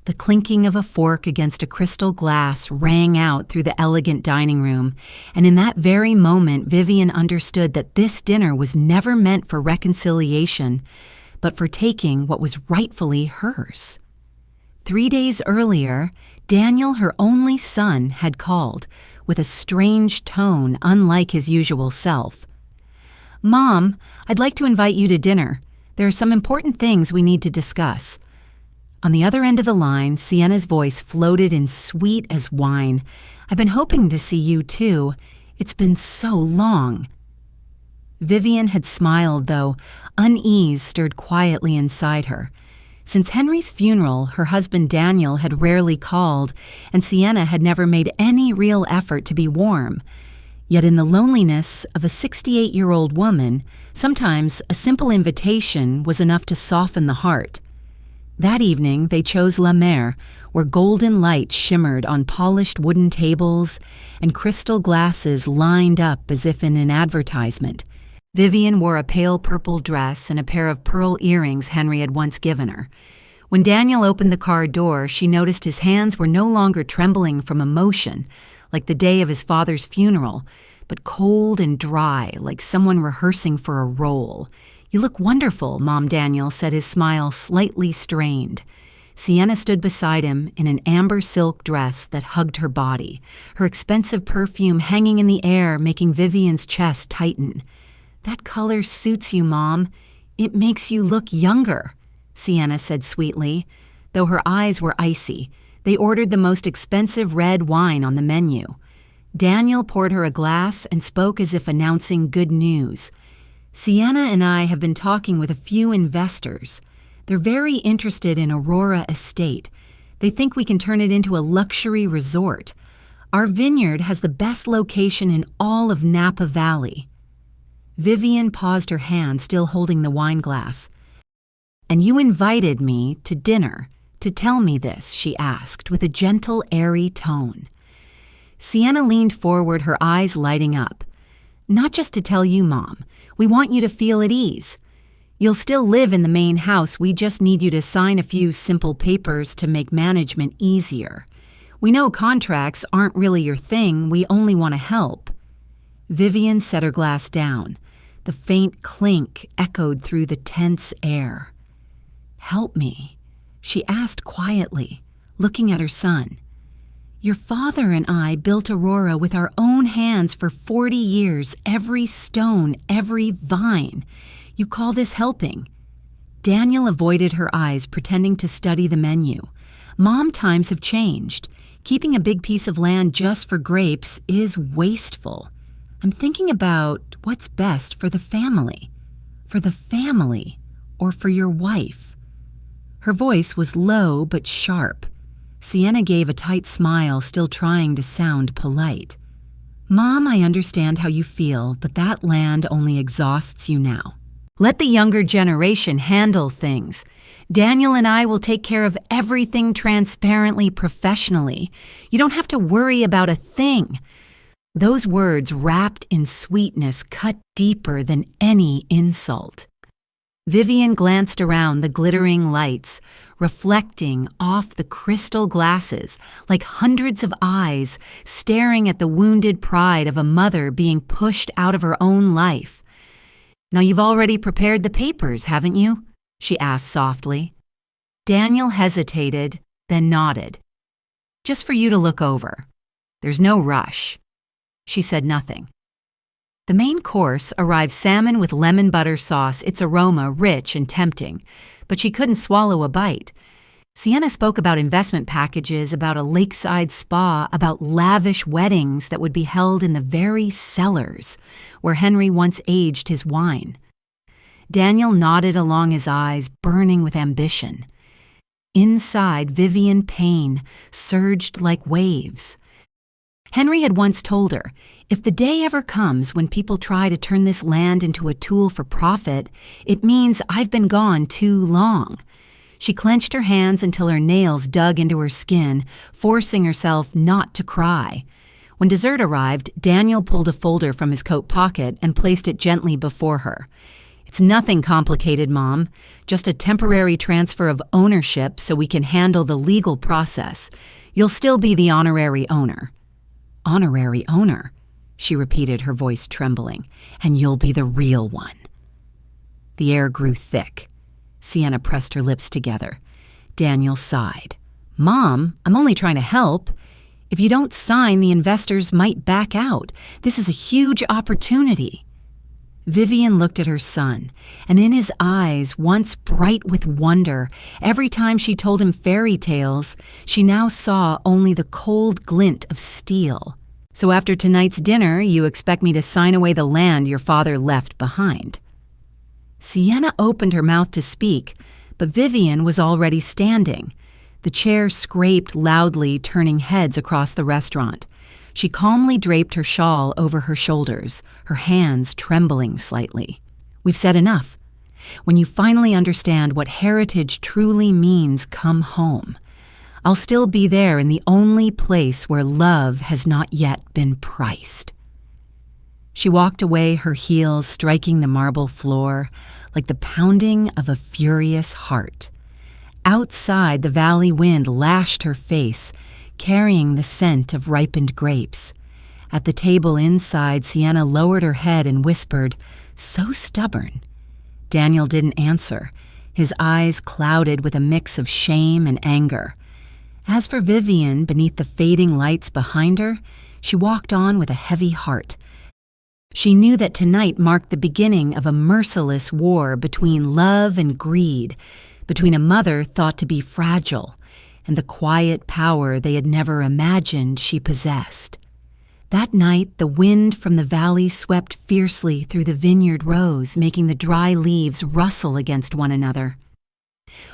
The clinking of a fork against a crystal glass rang out through the elegant dining room, and in that very moment Vivian understood that this dinner was never meant for reconciliation, but for taking what was rightfully hers. 3 days earlier, Daniel, her only son, had called, with a strange tone unlike his usual self. "Mom, I'd like to invite you to dinner. There are some important things we need to discuss." On the other end of the line, Sienna's voice floated in sweet as wine. "I've been hoping to see you, too. It's been so long." Vivian had smiled, though unease stirred quietly inside her. Since Henry's funeral, her husband Daniel had rarely called, and Sienna had never made any real effort to be warm. Yet in the loneliness of a 68-year-old woman, sometimes a simple invitation was enough to soften the heart. That evening, they chose La Mer, where golden light shimmered on polished wooden tables and crystal glasses lined up as if in an advertisement. Vivian wore a pale purple dress and a pair of pearl earrings Henry had once given her. When Daniel opened the car door, she noticed his hands were no longer trembling from emotion, like the day of his father's funeral, but cold and dry, like someone rehearsing for a role. "You look wonderful," Mom Daniel said, his smile slightly strained. Sienna stood beside him in an amber silk dress that hugged her body, her expensive perfume hanging in the air, making Vivian's chest tighten. "That color suits you, Mom. It makes you look younger," Sienna said sweetly. Though her eyes were icy, they ordered the most expensive red wine on the menu. Daniel poured her a glass and spoke as if announcing good news. "Sienna and I have been talking with a few investors. They're very interested in Aurora Estate. They think we can turn it into a luxury resort. Our vineyard has the best location in all of Napa Valley." Vivian paused her hand, still holding the wine glass. "And you invited me to dinner to tell me this?" she asked, with a gentle, airy tone. Sienna leaned forward, her eyes lighting up. "Not just to tell you, Mom. We want you to feel at ease. You'll still live in the main house. We just need you to sign a few simple papers to make management easier. We know contracts aren't really your thing. We only want to help." Vivian set her glass down. The faint clink echoed through the tense air. "Help me," she asked quietly, looking at her son. "Your father and I built Aurora with our own hands for 40 years, every stone, every vine. You call this helping?" Daniel avoided her eyes, pretending to study the menu. "Mom, times have changed. Keeping a big piece of land just for grapes is wasteful. I'm thinking about what's best for the family. For the family, or for your wife." Her voice was low but sharp. Sienna gave a tight smile, still trying to sound polite. "Mom, I understand how you feel, but that land only exhausts you now. Let the younger generation handle things. Daniel and I will take care of everything transparently, professionally. You don't have to worry about a thing." Those words, wrapped in sweetness, cut deeper than any insult. Vivian glanced around the glittering lights, reflecting off the crystal glasses like hundreds of eyes staring at the wounded pride of a mother being pushed out of her own life. "Now you've already prepared the papers, haven't you?" she asked softly. Daniel hesitated, then nodded. "Just for you to look over. There's no rush." She said nothing. The main course arrived salmon with lemon butter sauce, its aroma rich and tempting, but she couldn't swallow a bite. Sienna spoke about investment packages, about a lakeside spa, about lavish weddings that would be held in the very cellars where Henry once aged his wine. Daniel nodded along, his eyes burning with ambition. Inside, Vivian pain surged like waves. Henry had once told her, if the day ever comes when people try to turn this land into a tool for profit, it means I've been gone too long. She clenched her hands until her nails dug into her skin, forcing herself not to cry. When dessert arrived, Daniel pulled a folder from his coat pocket and placed it gently before her. It's nothing complicated, Mom. Just a temporary transfer of ownership so we can handle the legal process. You'll still be the honorary owner." "Honorary owner?" she repeated, her voice trembling. "And you'll be the real one." The air grew thick. Sienna pressed her lips together. Daniel sighed. "Mom, I'm only trying to help. If you don't sign, the investors might back out. This is a huge opportunity." Vivian looked at her son, and in his eyes, once bright with wonder, every time she told him fairy tales, she now saw only the cold glint of steel. "So after tonight's dinner, you expect me to sign away the land your father left behind?" Sienna opened her mouth to speak, but Vivian was already standing. The chair scraped loudly, turning heads across the restaurant. She calmly draped her shawl over her shoulders, her hands trembling slightly. "We've said enough. When you finally understand what heritage truly means, come home. I'll still be there in the only place where love has not yet been priced." She walked away, her heels striking the marble floor like the pounding of a furious heart. Outside, the valley wind lashed her face, carrying the scent of ripened grapes. At the table inside, Sienna lowered her head and whispered, "So stubborn." Daniel didn't answer, his eyes clouded with a mix of shame and anger. As for Vivian, beneath the fading lights behind her, she walked on with a heavy heart. She knew that tonight marked the beginning of a merciless war between love and greed, between a mother thought to be fragile and the quiet power they had never imagined she possessed. That night, the wind from the valley swept fiercely through the vineyard rows, making the dry leaves rustle against one another.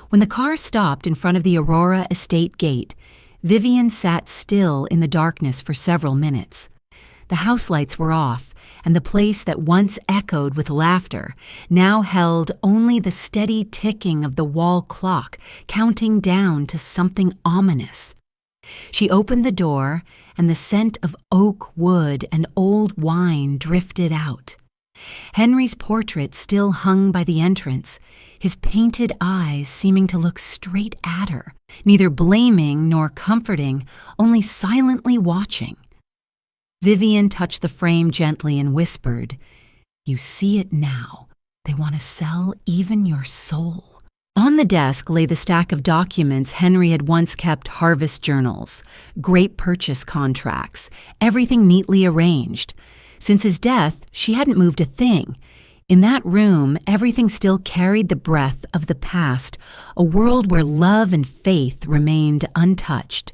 When the car stopped in front of the Aurora estate gate, Vivian sat still in the darkness for several minutes. The house lights were off, and the place that once echoed with laughter now held only the steady ticking of the wall clock, counting down to something ominous. She opened the door, and the scent of oak wood and old wine drifted out. Henry's portrait still hung by the entrance, his painted eyes seeming to look straight at her, neither blaming nor comforting, only silently watching. Vivian touched the frame gently and whispered, "You see it now. They want to sell even your soul." On the desk lay the stack of documents Henry had once kept: harvest journals, grape purchase contracts, everything neatly arranged. Since his death, she hadn't moved a thing. In that room, everything still carried the breath of the past, a world where love and faith remained untouched.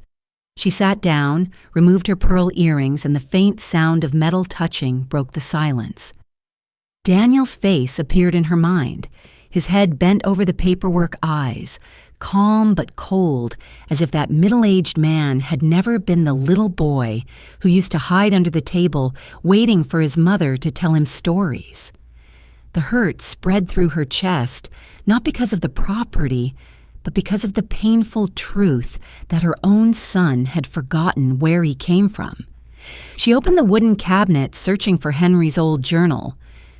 She sat down, removed her pearl earrings, and the faint sound of metal touching broke the silence. Daniel's face appeared in her mind, his head bent over the paperwork eyes, calm but cold, as if that middle-aged man had never been the little boy who used to hide under the table waiting for his mother to tell him stories. The hurt spread through her chest, not because of the property, but because of the painful truth that her own son had forgotten where he came from. She opened the wooden cabinet, searching for Henry's old journal.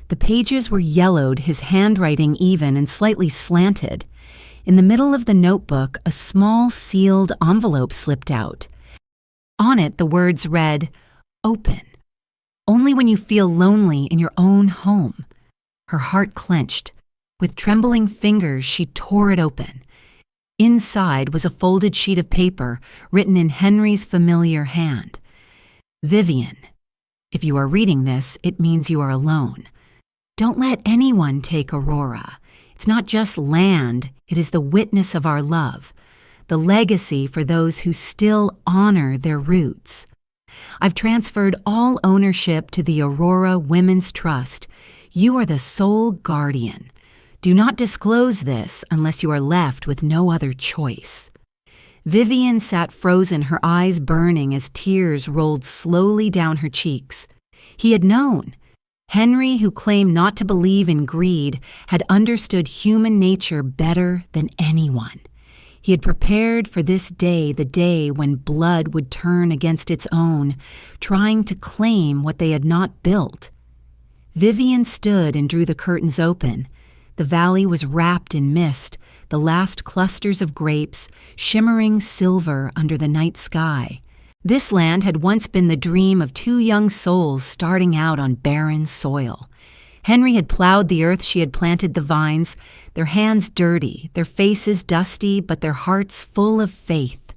The pages were yellowed, his handwriting even and slightly slanted. In the middle of the notebook, a small sealed envelope slipped out. On it, the words read, "Open. Only when you feel lonely in your own home." Her heart clenched. With trembling fingers, she tore it open. Inside was a folded sheet of paper written in Henry's familiar hand. "Vivian, if you are reading this, it means you are alone. Don't let anyone take Aurora. It's not just land, it is the witness of our love, the legacy for those who still honor their roots. I've transferred all ownership to the Aurora Women's Trust. You are the sole guardian. Do not disclose this unless you are left with no other choice." Vivian sat frozen, her eyes burning as tears rolled slowly down her cheeks. He had known. Henry, who claimed not to believe in greed, had understood human nature better than anyone. He had prepared for this day, the day when blood would turn against its own, trying to claim what they had not built. Vivian stood and drew the curtains open. The valley was wrapped in mist, the last clusters of grapes shimmering silver under the night sky. This land had once been the dream of two young souls starting out on barren soil. Henry had plowed the earth she had planted the vines, their hands dirty, their faces dusty, but their hearts full of faith.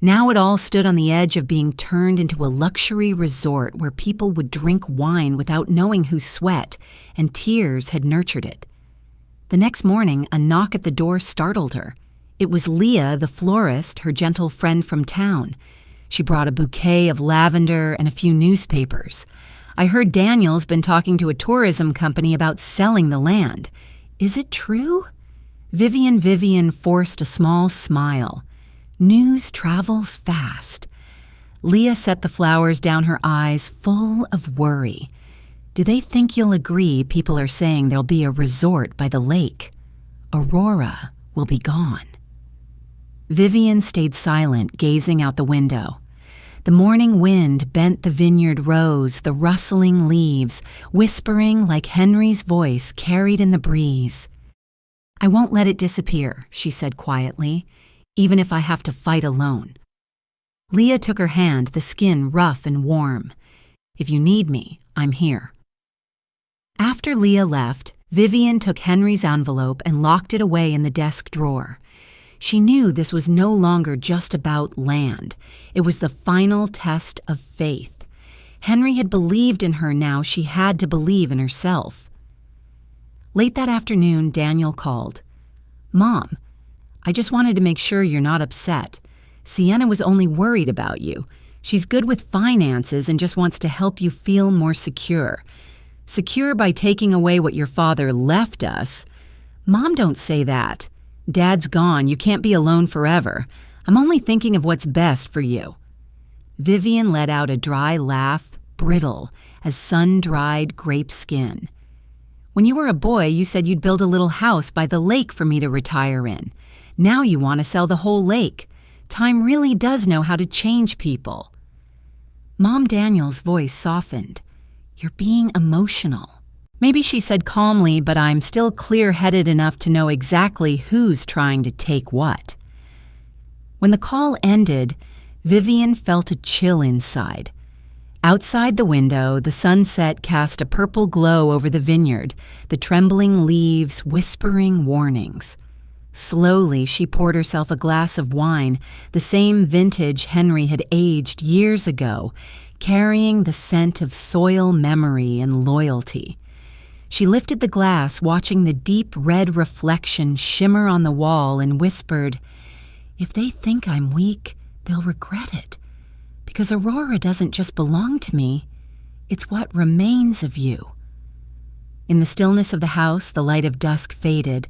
Now it all stood on the edge of being turned into a luxury resort where people would drink wine without knowing whose sweat and tears had nurtured it. The next morning, a knock at the door startled her. It was Leah, the florist, her gentle friend from town. She brought a bouquet of lavender and a few newspapers. I heard Daniel's been talking to a tourism company about selling the land. Is it true? Vivian forced a small smile. News travels fast. Leah set the flowers down, her eyes full of worry. Do they think you'll agree people are saying there'll be a resort by the lake? Aurora will be gone. Vivian stayed silent, gazing out the window. The morning wind bent the vineyard rose, the rustling leaves, whispering like Henry's voice carried in the breeze. I won't let it disappear, she said quietly, even if I have to fight alone. Leah took her hand, the skin rough and warm. If you need me, I'm here. After Leah left, Vivian took Henry's envelope and locked it away in the desk drawer. She knew this was no longer just about land. It was the final test of faith. Henry had believed in her, now she had to believe in herself. Late that afternoon, Daniel called. Mom, I just wanted to make sure you're not upset. Sienna was only worried about you. She's good with finances and just wants to help you feel more secure. Secure by taking away what your father left us. Mom, don't say that. Dad's gone. You can't be alone forever. I'm only thinking of what's best for you. Vivian let out a dry laugh, brittle as sun-dried grape skin. When you were a boy, you said you'd build a little house by the lake for me to retire in. Now you want to sell the whole lake. Time really does know how to change people. Mom Daniel's voice softened. You're being emotional. Maybe she said calmly, but I'm still clear-headed enough to know exactly who's trying to take what. When the call ended, Vivian felt a chill inside. Outside the window, the sunset cast a purple glow over the vineyard, the trembling leaves whispering warnings. Slowly, she poured herself a glass of wine, the same vintage Henry had aged years ago, carrying the scent of soil memory and loyalty. She lifted the glass, watching the deep red reflection shimmer on the wall, and whispered, If they think I'm weak, they'll regret it. Because Aurora doesn't just belong to me, it's what remains of you. In the stillness of the house, the light of dusk faded,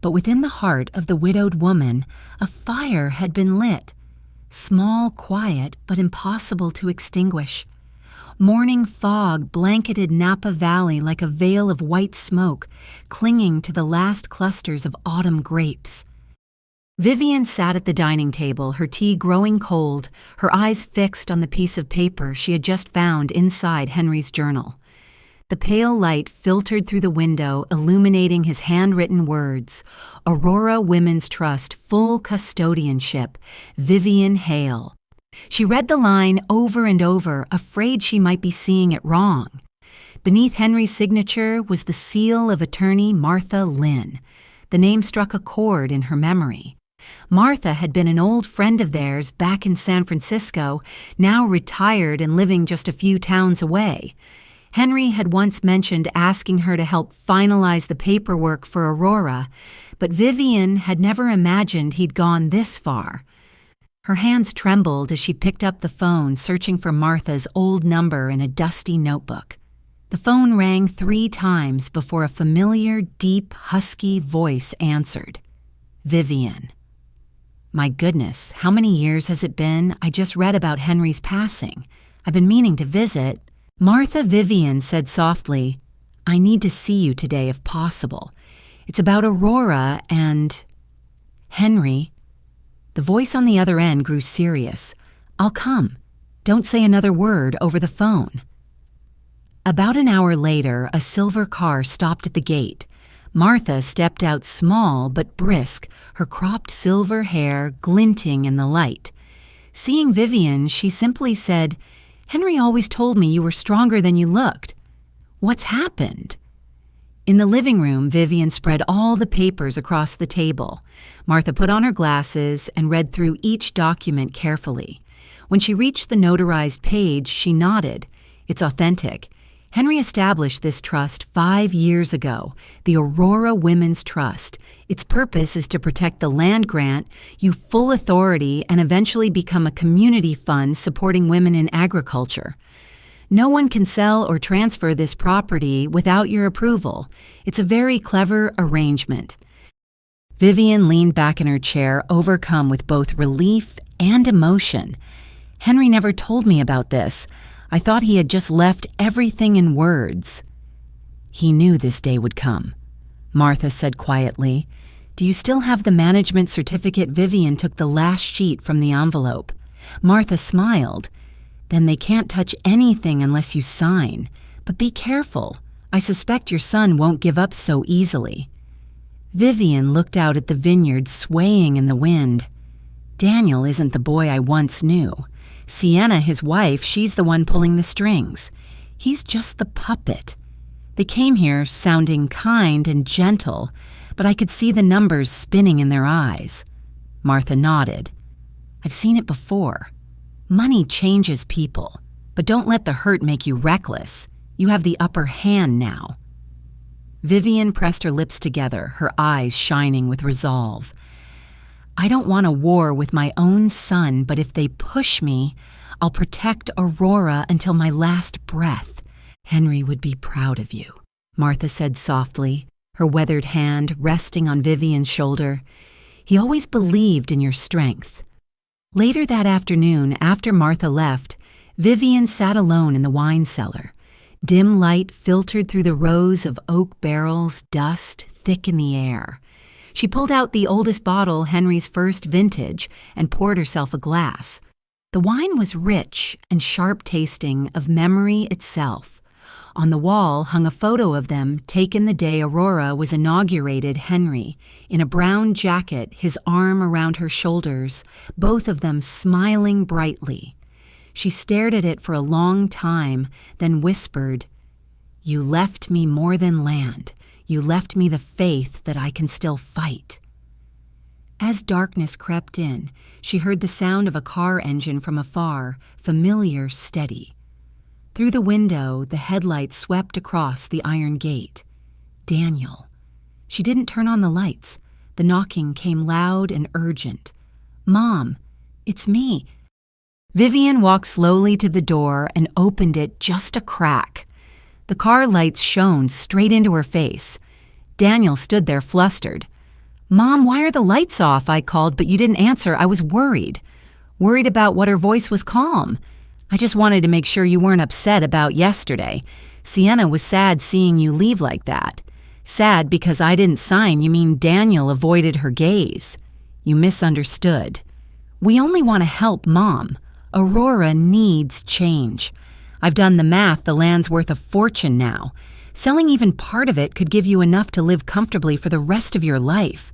but within the heart of the widowed woman, a fire had been lit. Small, quiet, but impossible to extinguish. Morning fog blanketed Napa Valley like a veil of white smoke, clinging to the last clusters of autumn grapes. Vivian sat at the dining table, her tea growing cold, her eyes fixed on the piece of paper she had just found inside Henry's journal. The pale light filtered through the window, illuminating his handwritten words. Aurora Women's Trust, full custodianship, Vivian Hale. She read the line over and over, afraid she might be seeing it wrong. Beneath Henry's signature was the seal of attorney Martha Lynn. The name struck a chord in her memory. Martha had been an old friend of theirs back in San Francisco, now retired and living just a few towns away. Henry had once mentioned asking her to help finalize the paperwork for Aurora, but Vivian had never imagined he'd gone this far. Her hands trembled as she picked up the phone, searching for Martha's old number in a dusty notebook. The phone rang 3 times before a familiar, deep, husky voice answered. Vivian. My goodness, how many years has it been? I just read about Henry's passing. I've been meaning to visit. Martha Vivian said softly, I need to see you today if possible. It's about Aurora and... Henry. The voice on the other end grew serious. I'll come. Don't say another word over the phone. About an hour later, a silver car stopped at the gate. Martha stepped out small but brisk, her cropped silver hair glinting in the light. Seeing Vivian, she simply said, "Henry always told me you were stronger than you looked. What's happened?" In the living room, Vivian spread all the papers across the table. Martha put on her glasses and read through each document carefully. When she reached the notarized page, she nodded. It's authentic. Henry established this trust 5 years ago, the Aurora Women's Trust. Its purpose is to protect the land grant, you full authority, and eventually become a community fund supporting women in agriculture. No one can sell or transfer this property without your approval. It's a very clever arrangement. Vivian leaned back in her chair, overcome with both relief and emotion. Henry never told me about this. I thought he had just left everything in words. He knew this day would come. Martha said quietly, "Do you still have the management certificate?" Vivian took the last sheet from the envelope. Martha smiled. "Then they can't touch anything unless you sign. But be careful. I suspect your son won't give up so easily." Vivian looked out at the vineyard swaying in the wind. Daniel isn't the boy I once knew. Sienna, his wife, she's the one pulling the strings. He's just the puppet. They came here sounding kind and gentle, but I could see the numbers spinning in their eyes. Martha nodded. "I've seen it before. Money changes people, but don't let the hurt make you reckless. You have the upper hand now." Vivian pressed her lips together, her eyes shining with resolve. "I don't want a war with my own son, but if they push me, I'll protect Aurora until my last breath. Henry would be proud of you," Martha said softly, her weathered hand resting on Vivian's shoulder. "He always believed in your strength." Later that afternoon, after Martha left, Vivian sat alone in the wine cellar. Dim light filtered through the rows of oak barrels, dust thick in the air. She pulled out the oldest bottle, Henry's first vintage, and poured herself a glass. The wine was rich and sharp-tasting, of memory itself. On the wall hung a photo of them taken the day Aurora was inaugurated. Henry, in a brown jacket, his arm around her shoulders, both of them smiling brightly. She stared at it for a long time, then whispered, "You left me more than land. You left me the faith that I can still fight." As darkness crept in, she heard the sound of a car engine from afar, familiar, steady. Through the window, the headlights swept across the iron gate. Daniel. She didn't turn on the lights. The knocking came loud and urgent. "Mom, it's me." Vivian walked slowly to the door and opened it just a crack. The car lights shone straight into her face. Daniel stood there flustered. "Mom, why are the lights off?" I called, but you didn't answer. I was worried. Worried about what? Her voice was calm. "I just wanted to make sure you weren't upset about yesterday. Sienna was sad seeing you leave like that." "Sad because I didn't sign. You mean Daniel avoided her gaze." "You misunderstood. We only want to help Mom. Aurora needs change. I've done the math. The land's worth a fortune now. Selling even part of it could give you enough to live comfortably for the rest of your life."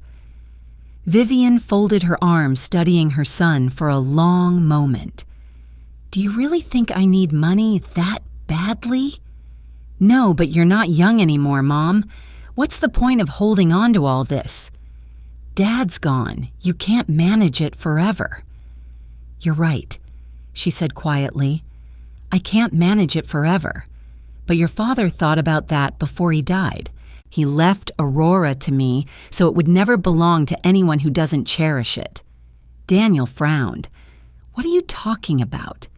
Vivian folded her arms, studying her son for a long moment. "Do you really think I need money that badly?" "No, but you're not young anymore, Mom. What's the point of holding on to all this? Dad's gone. You can't manage it forever." "You're right," she said quietly. "I can't manage it forever. But your father thought about that before he died. He left Aurora to me so it would never belong to anyone who doesn't cherish it." Daniel frowned. "What are you talking about?"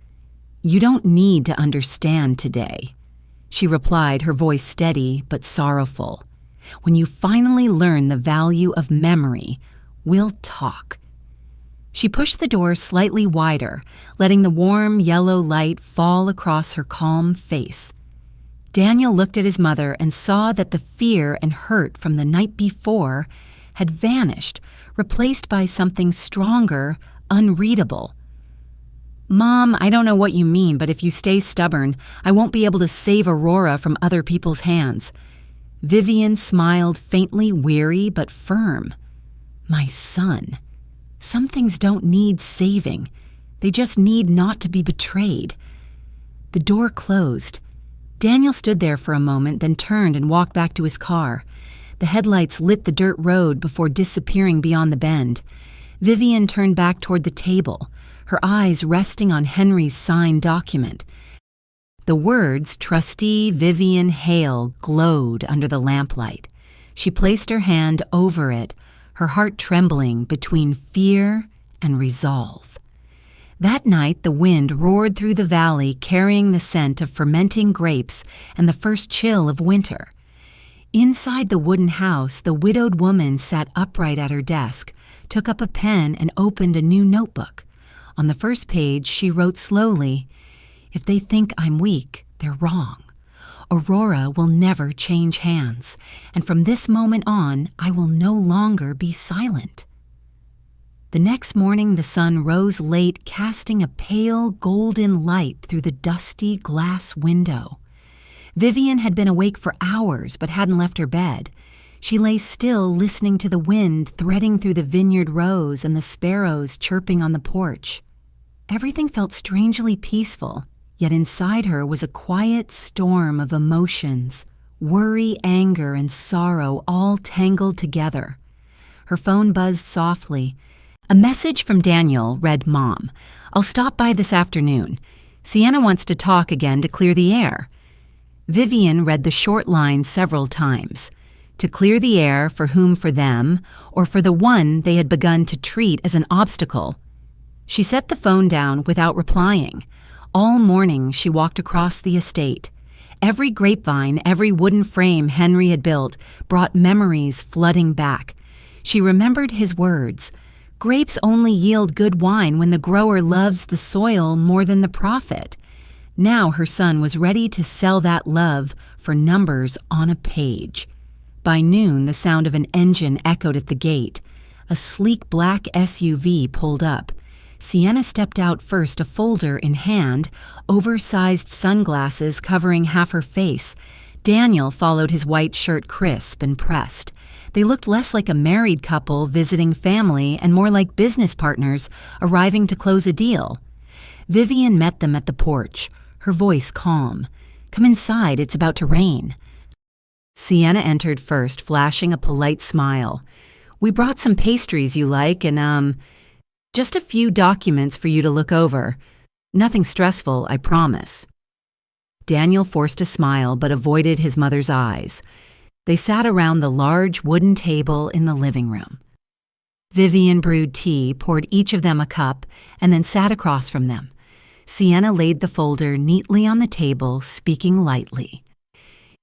"You don't need to understand today," she replied, her voice steady but sorrowful. "When you finally learn the value of memory, we'll talk." She pushed the door slightly wider, letting the warm yellow light fall across her calm face. Daniel looked at his mother and saw that the fear and hurt from the night before had vanished, replaced by something stronger, unreadable. "Mom, I don't know what you mean, but if you stay stubborn, I won't be able to save Aurora from other people's hands." Vivian smiled, faintly weary but firm. My son. Some things don't need saving. They just need not to be betrayed. The door closed. Daniel stood there for a moment, then turned and walked back to his car. The headlights lit the dirt road before disappearing beyond the bend. Vivian turned back toward the table, her eyes resting on Henry's signed document. The words, Trustee Vivian Hale, glowed under the lamplight. She placed her hand over it, her heart trembling between fear and resolve. That night, the wind roared through the valley, carrying the scent of fermenting grapes and the first chill of winter. Inside the wooden house, the widowed woman sat upright at her desk, took up a pen, and opened a new notebook. On the first page, she wrote slowly, "If they think I'm weak, they're wrong. Aurora will never change hands, and from this moment on, I will no longer be silent." The next morning, the sun rose late, casting a pale, golden light through the dusty glass window. Vivian had been awake for hours but hadn't left her bed. She lay still, listening to the wind threading through the vineyard rows and the sparrows chirping on the porch. Everything felt strangely peaceful, yet inside her was a quiet storm of emotions, worry, anger, and sorrow all tangled together. Her phone buzzed softly. A message from Daniel read, "Mom, I'll stop by this afternoon. Sienna wants to talk again to clear the air." Vivian read the short line several times. To clear the air, for whom? For them, or for the one they had begun to treat as an obstacle. She set the phone down without replying. All morning she walked across the estate. Every grapevine, every wooden frame Henry had built brought memories flooding back. She remembered his words, "Grapes only yield good wine when the grower loves the soil more than the profit." Now her son was ready to sell that love for numbers on a page. By noon, the sound of an engine echoed at the gate. A sleek black SUV pulled up. Sienna stepped out first, a folder in hand, oversized sunglasses covering half her face. Daniel followed, his white shirt crisp and pressed. They looked less like a married couple visiting family and more like business partners arriving to close a deal. Vivian met them at the porch, her voice calm. "Come inside, it's about to rain." Sienna entered first, flashing a polite smile. "We brought some pastries you like and, just a few documents for you to look over. Nothing stressful, I promise." Daniel forced a smile but avoided his mother's eyes. They sat around the large wooden table in the living room. Vivian brewed tea, poured each of them a cup, and then sat across from them. Sienna laid the folder neatly on the table, speaking lightly.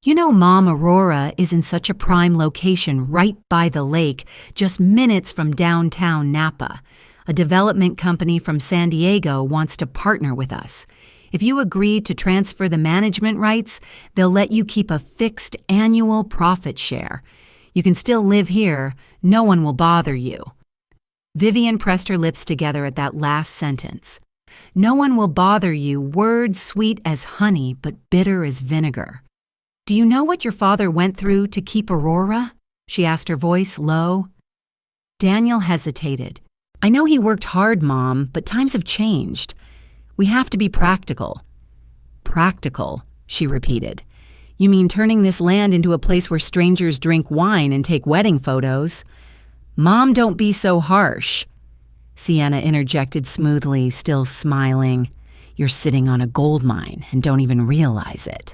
"You know, Mom, Aurora is in such a prime location right by the lake, just minutes from downtown Napa. A development company from San Diego wants to partner with us. If you agree to transfer the management rights, they'll let you keep a fixed annual profit share. You can still live here. No one will bother you." Vivian pressed her lips together at that last sentence. "No one will bother you," words sweet as honey but bitter as vinegar. "Do you know what your father went through to keep Aurora?" she asked, her voice low. Daniel hesitated. "I know he worked hard, Mom, but times have changed. We have to be practical." "Practical," she repeated. "You mean turning this land into a place where strangers drink wine and take wedding photos?" "Mom, don't be so harsh," Sienna interjected smoothly, still smiling. "You're sitting on a gold mine and don't even realize it.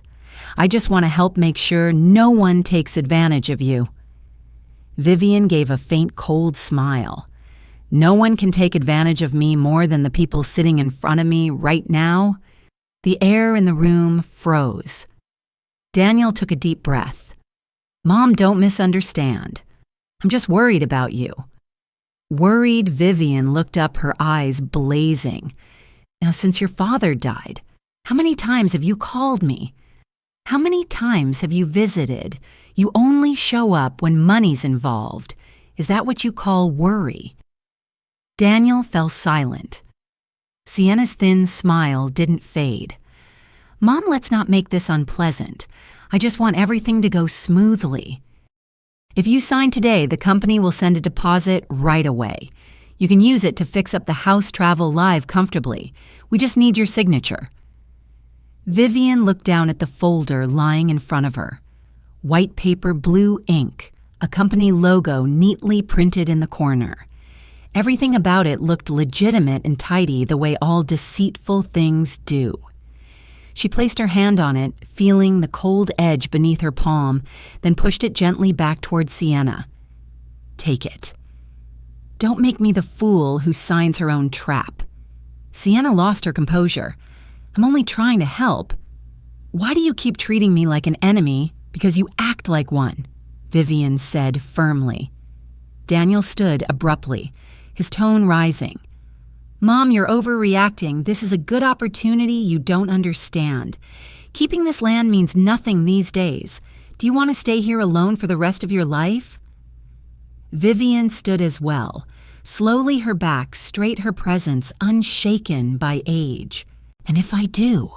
I just want to help make sure no one takes advantage of you." Vivian gave a faint, cold smile. "No one can take advantage of me more than the people sitting in front of me right now." The air in the room froze. Daniel took a deep breath. "Mom, don't misunderstand. I'm just worried about you." Worried, Vivian looked up, her eyes blazing. "Now, since your father died, how many times have you called me? How many times have you visited? You only show up when money's involved. Is that what you call worry?" Daniel fell silent. Sienna's thin smile didn't fade. "Mom, let's not make this unpleasant. I just want everything to go smoothly. If you sign today, the company will send a deposit right away. You can use it to fix up the house travel live comfortably. We just need your signature." Vivian looked down at the folder lying in front of her. White paper, blue ink, a company logo neatly printed in the corner. Everything about it looked legitimate and tidy the way all deceitful things do. She placed her hand on it, feeling the cold edge beneath her palm, then pushed it gently back toward Sienna. "Take it. Don't make me the fool who signs her own trap." Sienna lost her composure. "I'm only trying to help. Why do you keep treating me like an enemy? Because you act like one," Vivian said firmly. Daniel stood abruptly, his tone rising. "Mom, you're overreacting. This is a good opportunity you don't understand. Keeping this land means nothing these days. Do you want to stay here alone for the rest of your life?" Vivian stood as well, slowly her back straight, her presence unshaken by age. "And if I do?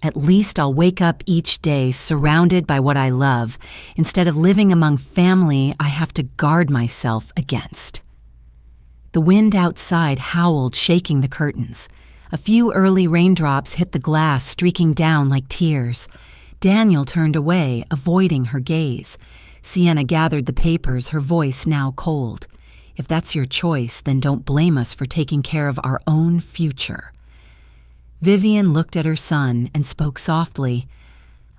At least I'll wake up each day surrounded by what I love, instead of living among family I have to guard myself against." The wind outside howled, shaking the curtains. A few early raindrops hit the glass, streaking down like tears. Daniel turned away, avoiding her gaze. Sienna gathered the papers, her voice now cold. "If that's your choice, then don't blame us for taking care of our own future." Vivian looked at her son and spoke softly.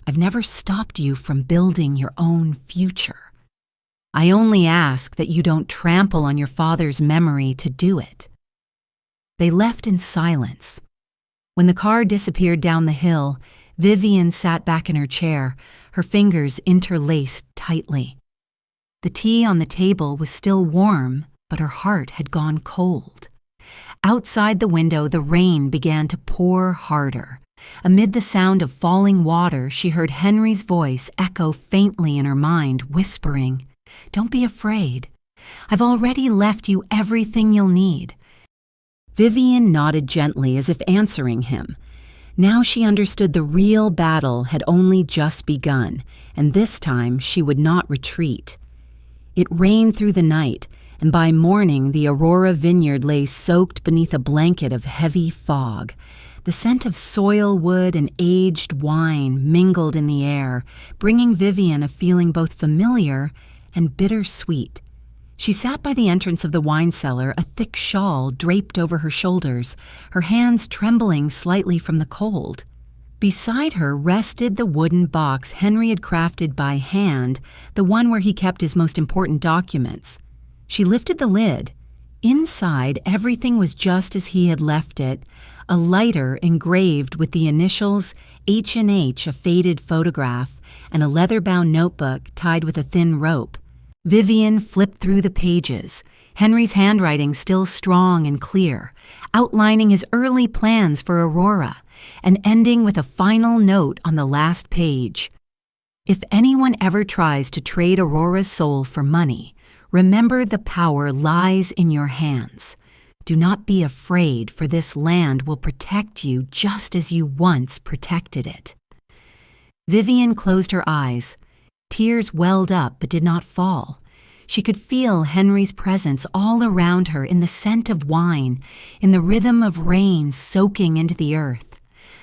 "I've never stopped you from building your own future. I only ask that you don't trample on your father's memory to do it." They left in silence. When the car disappeared down the hill, Vivian sat back in her chair, her fingers interlaced tightly. The tea on the table was still warm, but her heart had gone cold. Outside the window, the rain began to pour harder. Amid the sound of falling water, she heard Henry's voice echo faintly in her mind, whispering, "Don't be afraid. I've already left you everything you'll need." Vivian nodded gently as if answering him. Now she understood the real battle had only just begun, and this time she would not retreat. It rained through the night, and by morning the Aurora vineyard lay soaked beneath a blanket of heavy fog. The scent of soil wood and aged wine mingled in the air, bringing Vivian a feeling both familiar and bittersweet. She sat by the entrance of the wine cellar, a thick shawl draped over her shoulders, her hands trembling slightly from the cold. Beside her rested the wooden box Henry had crafted by hand, the one where he kept his most important documents. She lifted the lid. Inside, everything was just as he had left it, a lighter engraved with the initials H&H, a faded photograph, and a leather-bound notebook tied with a thin rope. Vivian flipped through the pages, Henry's handwriting still strong and clear, outlining his early plans for Aurora, and ending with a final note on the last page. "If anyone ever tries to trade Aurora's soul for money, remember the power lies in your hands. Do not be afraid, for this land will protect you just as you once protected it." Vivian closed her eyes. Tears welled up but did not fall. She could feel Henry's presence all around her, in the scent of wine, in the rhythm of rain soaking into the earth.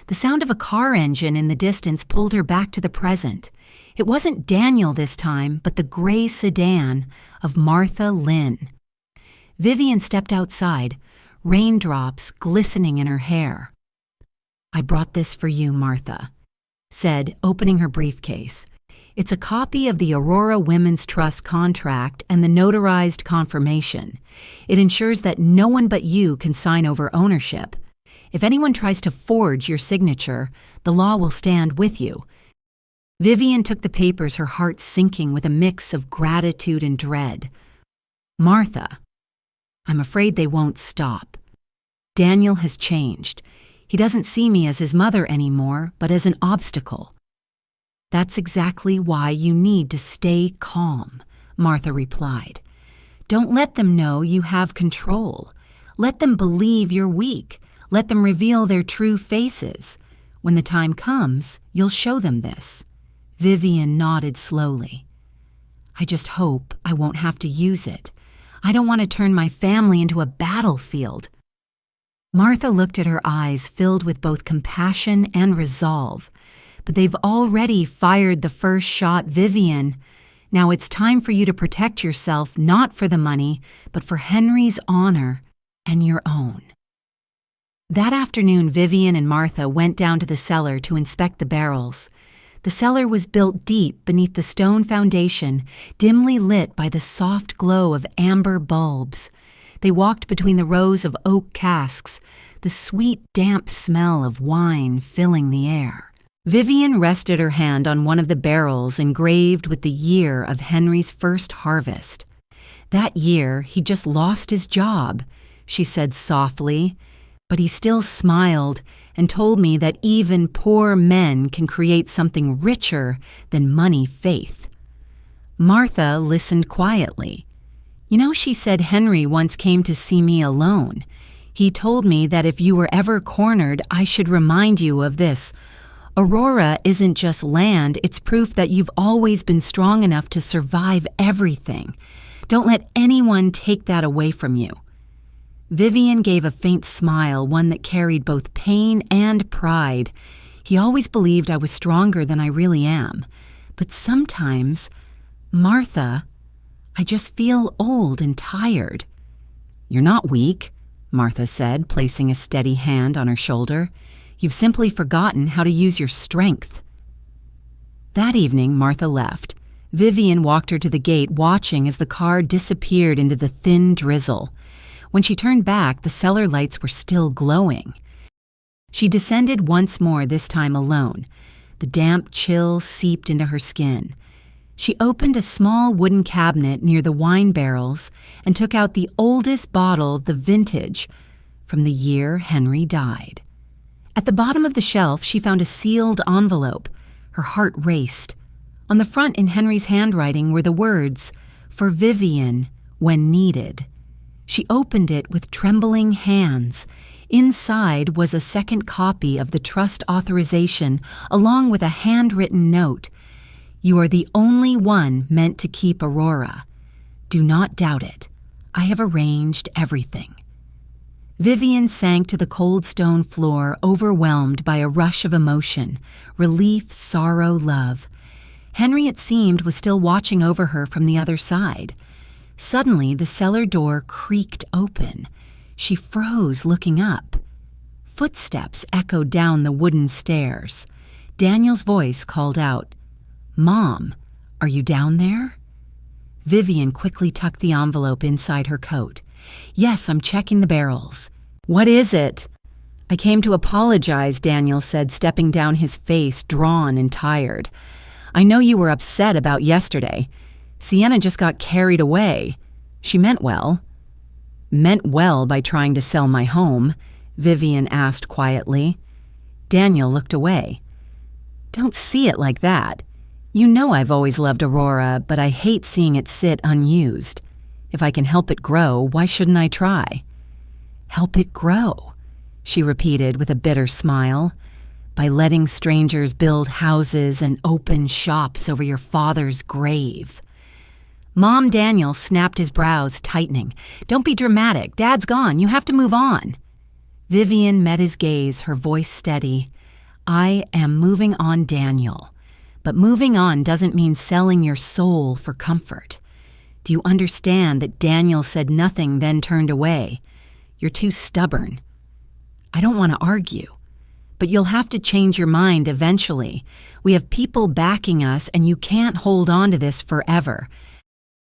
The sound of a car engine in the distance pulled her back to the present. It wasn't Daniel this time, but the gray sedan of Martha Lynn. Vivian stepped outside, raindrops glistening in her hair. "I brought this for you, Martha," said, opening her briefcase. "It's a copy of the Aurora Women's Trust contract and the notarized confirmation. It ensures that no one but you can sign over ownership. If anyone tries to forge your signature, the law will stand with you." Vivian took the papers, her heart sinking with a mix of gratitude and dread. "Martha, I'm afraid they won't stop. Daniel has changed. He doesn't see me as his mother anymore, but as an obstacle." "That's exactly why you need to stay calm," Martha replied. "Don't let them know you have control. Let them believe you're weak. Let them reveal their true faces. When the time comes, you'll show them this." Vivian nodded slowly. I just hope I won't have to use it. I don't want to turn my family into a battlefield. Martha looked at her eyes filled with both compassion and resolve. But they've already fired the first shot, Vivian. Now it's time for you to protect yourself, not for the money, but for Henry's honor and your own. That afternoon, Vivian and Martha went down to the cellar to inspect the barrels. The cellar was built deep beneath the stone foundation, dimly lit by the soft glow of amber bulbs. They walked between the rows of oak casks, the sweet, damp smell of wine filling the air. Vivian rested her hand on one of the barrels engraved with the year of Henry's first harvest. That year, he just lost his job, she said softly, but he still smiled and told me that even poor men can create something richer than money faith. Martha listened quietly. You know, she said Henry once came to see me alone. He told me that if you were ever cornered, I should remind you of this. Aurora isn't just land, it's proof that you've always been strong enough to survive everything. Don't let anyone take that away from you. Vivian gave a faint smile, one that carried both pain and pride. He always believed I was stronger than I really am. But sometimes, Martha, I just feel old and tired. You're not weak, Martha said, placing a steady hand on her shoulder. You've simply forgotten how to use your strength. That evening, Martha left. Vivian walked her to the gate, watching as the car disappeared into the thin drizzle. When she turned back, the cellar lights were still glowing. She descended once more, this time alone. The damp chill seeped into her skin. She opened a small wooden cabinet near the wine barrels and took out the oldest bottle, the vintage, from the year Henry died. At the bottom of the shelf, she found a sealed envelope. Her heart raced. On the front, in Henry's handwriting, were the words, "For Vivian, when needed." She opened it with trembling hands. Inside was a second copy of the trust authorization, along with a handwritten note. You are the only one meant to keep Aurora. Do not doubt it. I have arranged everything. Vivian sank to the cold stone floor, overwhelmed by a rush of emotion, relief, sorrow, love. Henry, it seemed, was still watching over her from the other side. Suddenly, the cellar door creaked open. She froze, looking up. Footsteps echoed down the wooden stairs. Daniel's voice called out, "Mom, are you down there?" Vivian quickly tucked the envelope inside her coat. "Yes, I'm checking the barrels." "What is it?" "I came to apologize," Daniel said, stepping down, his face drawn and tired. "I know you were upset about yesterday. Sienna just got carried away. She meant well." "Meant well by trying to sell my home?" Vivian asked quietly. Daniel looked away. "Don't see it like that. You know I've always loved Aurora, but I hate seeing it sit unused. If I can help it grow, why shouldn't I try?" "Help it grow," she repeated with a bitter smile. "By letting strangers build houses and open shops over your father's grave." Mom, Daniel snapped his brows, tightening. "Don't be dramatic. Dad's gone. You have to move on." Vivian met his gaze, her voice steady. "I am moving on, Daniel. But moving on doesn't mean selling your soul for comfort. Do you understand that Daniel said nothing, then turned away? You're too stubborn." "I don't want to argue. But you'll have to change your mind eventually. We have people backing us, and you can't hold on to this forever."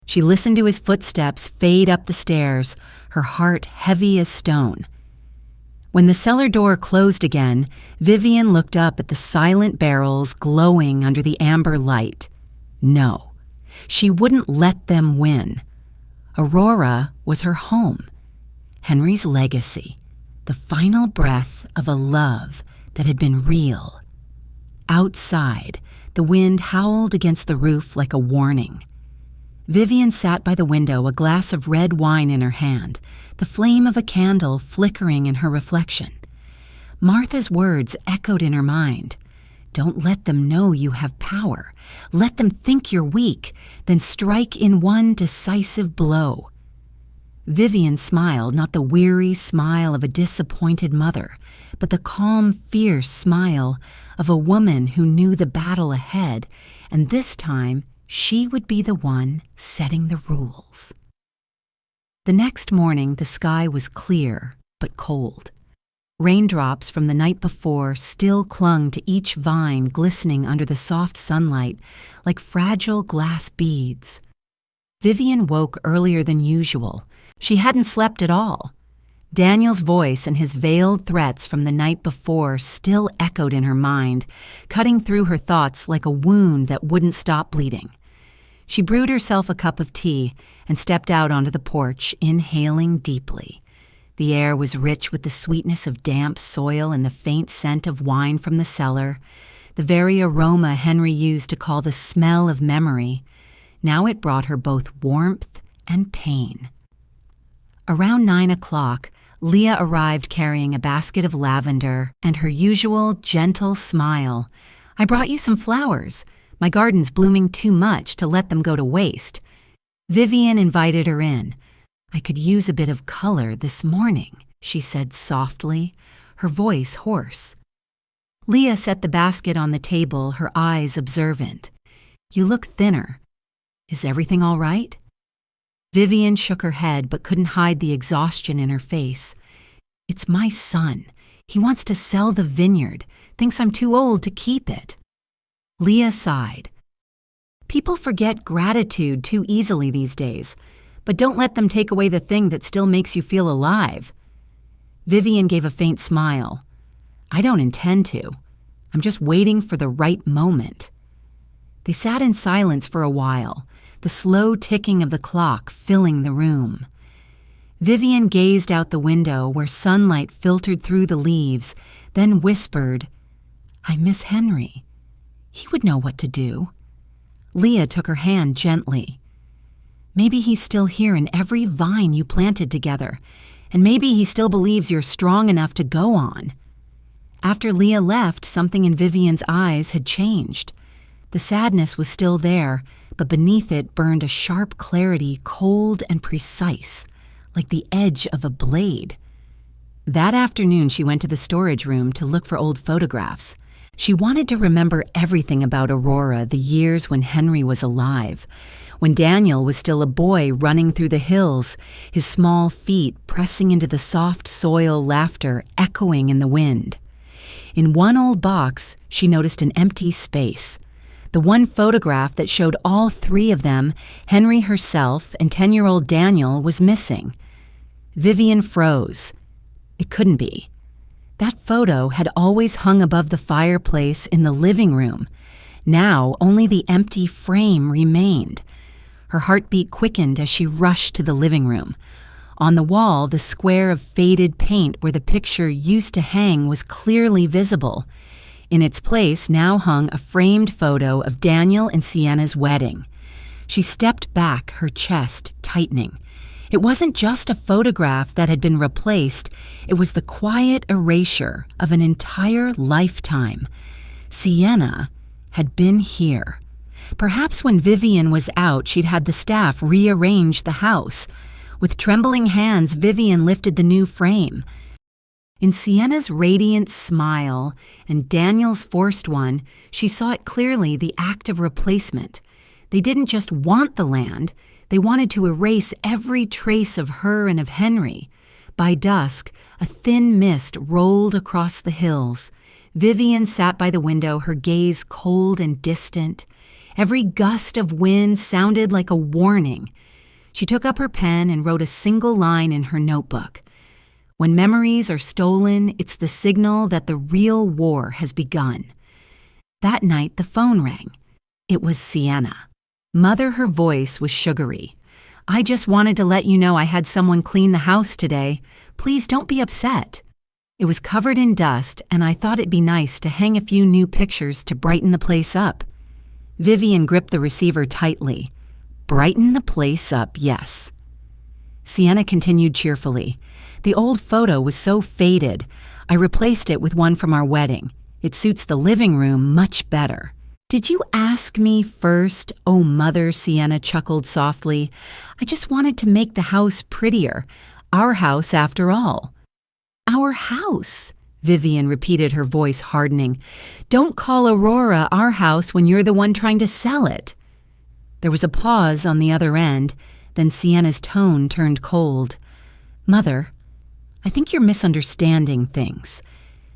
She listened to his footsteps fade up the stairs, her heart heavy as stone. When the cellar door closed again, Vivian looked up at the silent barrels glowing under the amber light. No, she wouldn't let them win. Aurora was her home, Henry's legacy, the final breath of a love that had been real. Outside, the wind howled against the roof like a warning. Vivian sat by the window, a glass of red wine in her hand, the flame of a candle flickering in her reflection. Martha's words echoed in her mind. Don't let them know you have power. Let them think you're weak, then strike in one decisive blow. Vivian smiled, not the weary smile of a disappointed mother, but the calm, fierce smile of a woman who knew the battle ahead, and this time she would be the one setting the rules. The next morning, the sky was clear but cold. Raindrops from the night before still clung to each vine glistening under the soft sunlight like fragile glass beads. Vivian woke earlier than usual. She hadn't slept at all. Daniel's voice and his veiled threats from the night before still echoed in her mind, cutting through her thoughts like a wound that wouldn't stop bleeding. She brewed herself a cup of tea and stepped out onto the porch, inhaling deeply. The air was rich with the sweetness of damp soil and the faint scent of wine from the cellar, the very aroma Henry used to call the smell of memory. Now it brought her both warmth and pain. Around 9 o'clock, Leah arrived carrying a basket of lavender and her usual gentle smile. "I brought you some flowers. My garden's blooming too much to let them go to waste." Vivian invited her in. "I could use a bit of color this morning," she said softly, her voice hoarse. Leah set the basket on the table, her eyes observant. "You look thinner. Is everything all right?" Vivian shook her head but couldn't hide the exhaustion in her face. "It's my son. He wants to sell the vineyard, thinks I'm too old to keep it." Leah sighed. "People forget gratitude too easily these days, but don't let them take away the thing that still makes you feel alive." Vivian gave a faint smile. "I don't intend to. I'm just waiting for the right moment." They sat in silence for a while, the slow ticking of the clock filling the room. Vivian gazed out the window where sunlight filtered through the leaves, then whispered, "I miss Henry. He would know what to do." Leah took her hand gently. "Maybe he's still here in every vine you planted together, and maybe he still believes you're strong enough to go on." After Leah left, something in Vivian's eyes had changed. The sadness was still there, but beneath it burned a sharp clarity, cold and precise, like the edge of a blade. That afternoon, she went to the storage room to look for old photographs. She wanted to remember everything about Aurora, the years when Henry was alive, when Daniel was still a boy running through the hills, his small feet pressing into the soft soil, laughter echoing in the wind. In one old box, she noticed an empty space. The one photograph that showed all three of them, Henry, herself, and 10-year-old Daniel, was missing. Vivian froze. It couldn't be. That photo had always hung above the fireplace in the living room. Now only the empty frame remained. Her heartbeat quickened as she rushed to the living room. On the wall, the square of faded paint where the picture used to hang was clearly visible. In its place now hung a framed photo of Daniel and Sienna's wedding. She stepped back, her chest tightening. It wasn't just a photograph that had been replaced, it was the quiet erasure of an entire lifetime. Sienna had been here. Perhaps when Vivian was out, she'd had the staff rearrange the house. With trembling hands, Vivian lifted the new frame. In Sienna's radiant smile and Daniel's forced one, she saw it clearly, the act of replacement. They didn't just want the land, they wanted to erase every trace of her and of Henry. By dusk, a thin mist rolled across the hills. Vivian sat by the window, her gaze cold and distant. Every gust of wind sounded like a warning. She took up her pen and wrote a single line in her notebook. "When memories are stolen, it's the signal that the real war has begun." That night, the phone rang. It was Sienna. Mother, her voice was sugary. "I just wanted to let you know I had someone clean the house today. Please don't be upset." It was covered in dust, and I thought it'd be nice to hang a few new pictures to brighten the place up. Vivian gripped the receiver tightly. "Brighten the place up, yes." Sienna continued cheerfully. "The old photo was so faded. I replaced it with one from our wedding. It suits the living room much better." "Did you ask me first, oh mother?" Sienna chuckled softly. "I just wanted to make the house prettier. Our house, after all." "Our house," Vivian repeated, her voice hardening. "Don't call Aurora our house when you're the one trying to sell it." There was a pause on the other end, then Sienna's tone turned cold. "Mother, I think you're misunderstanding things.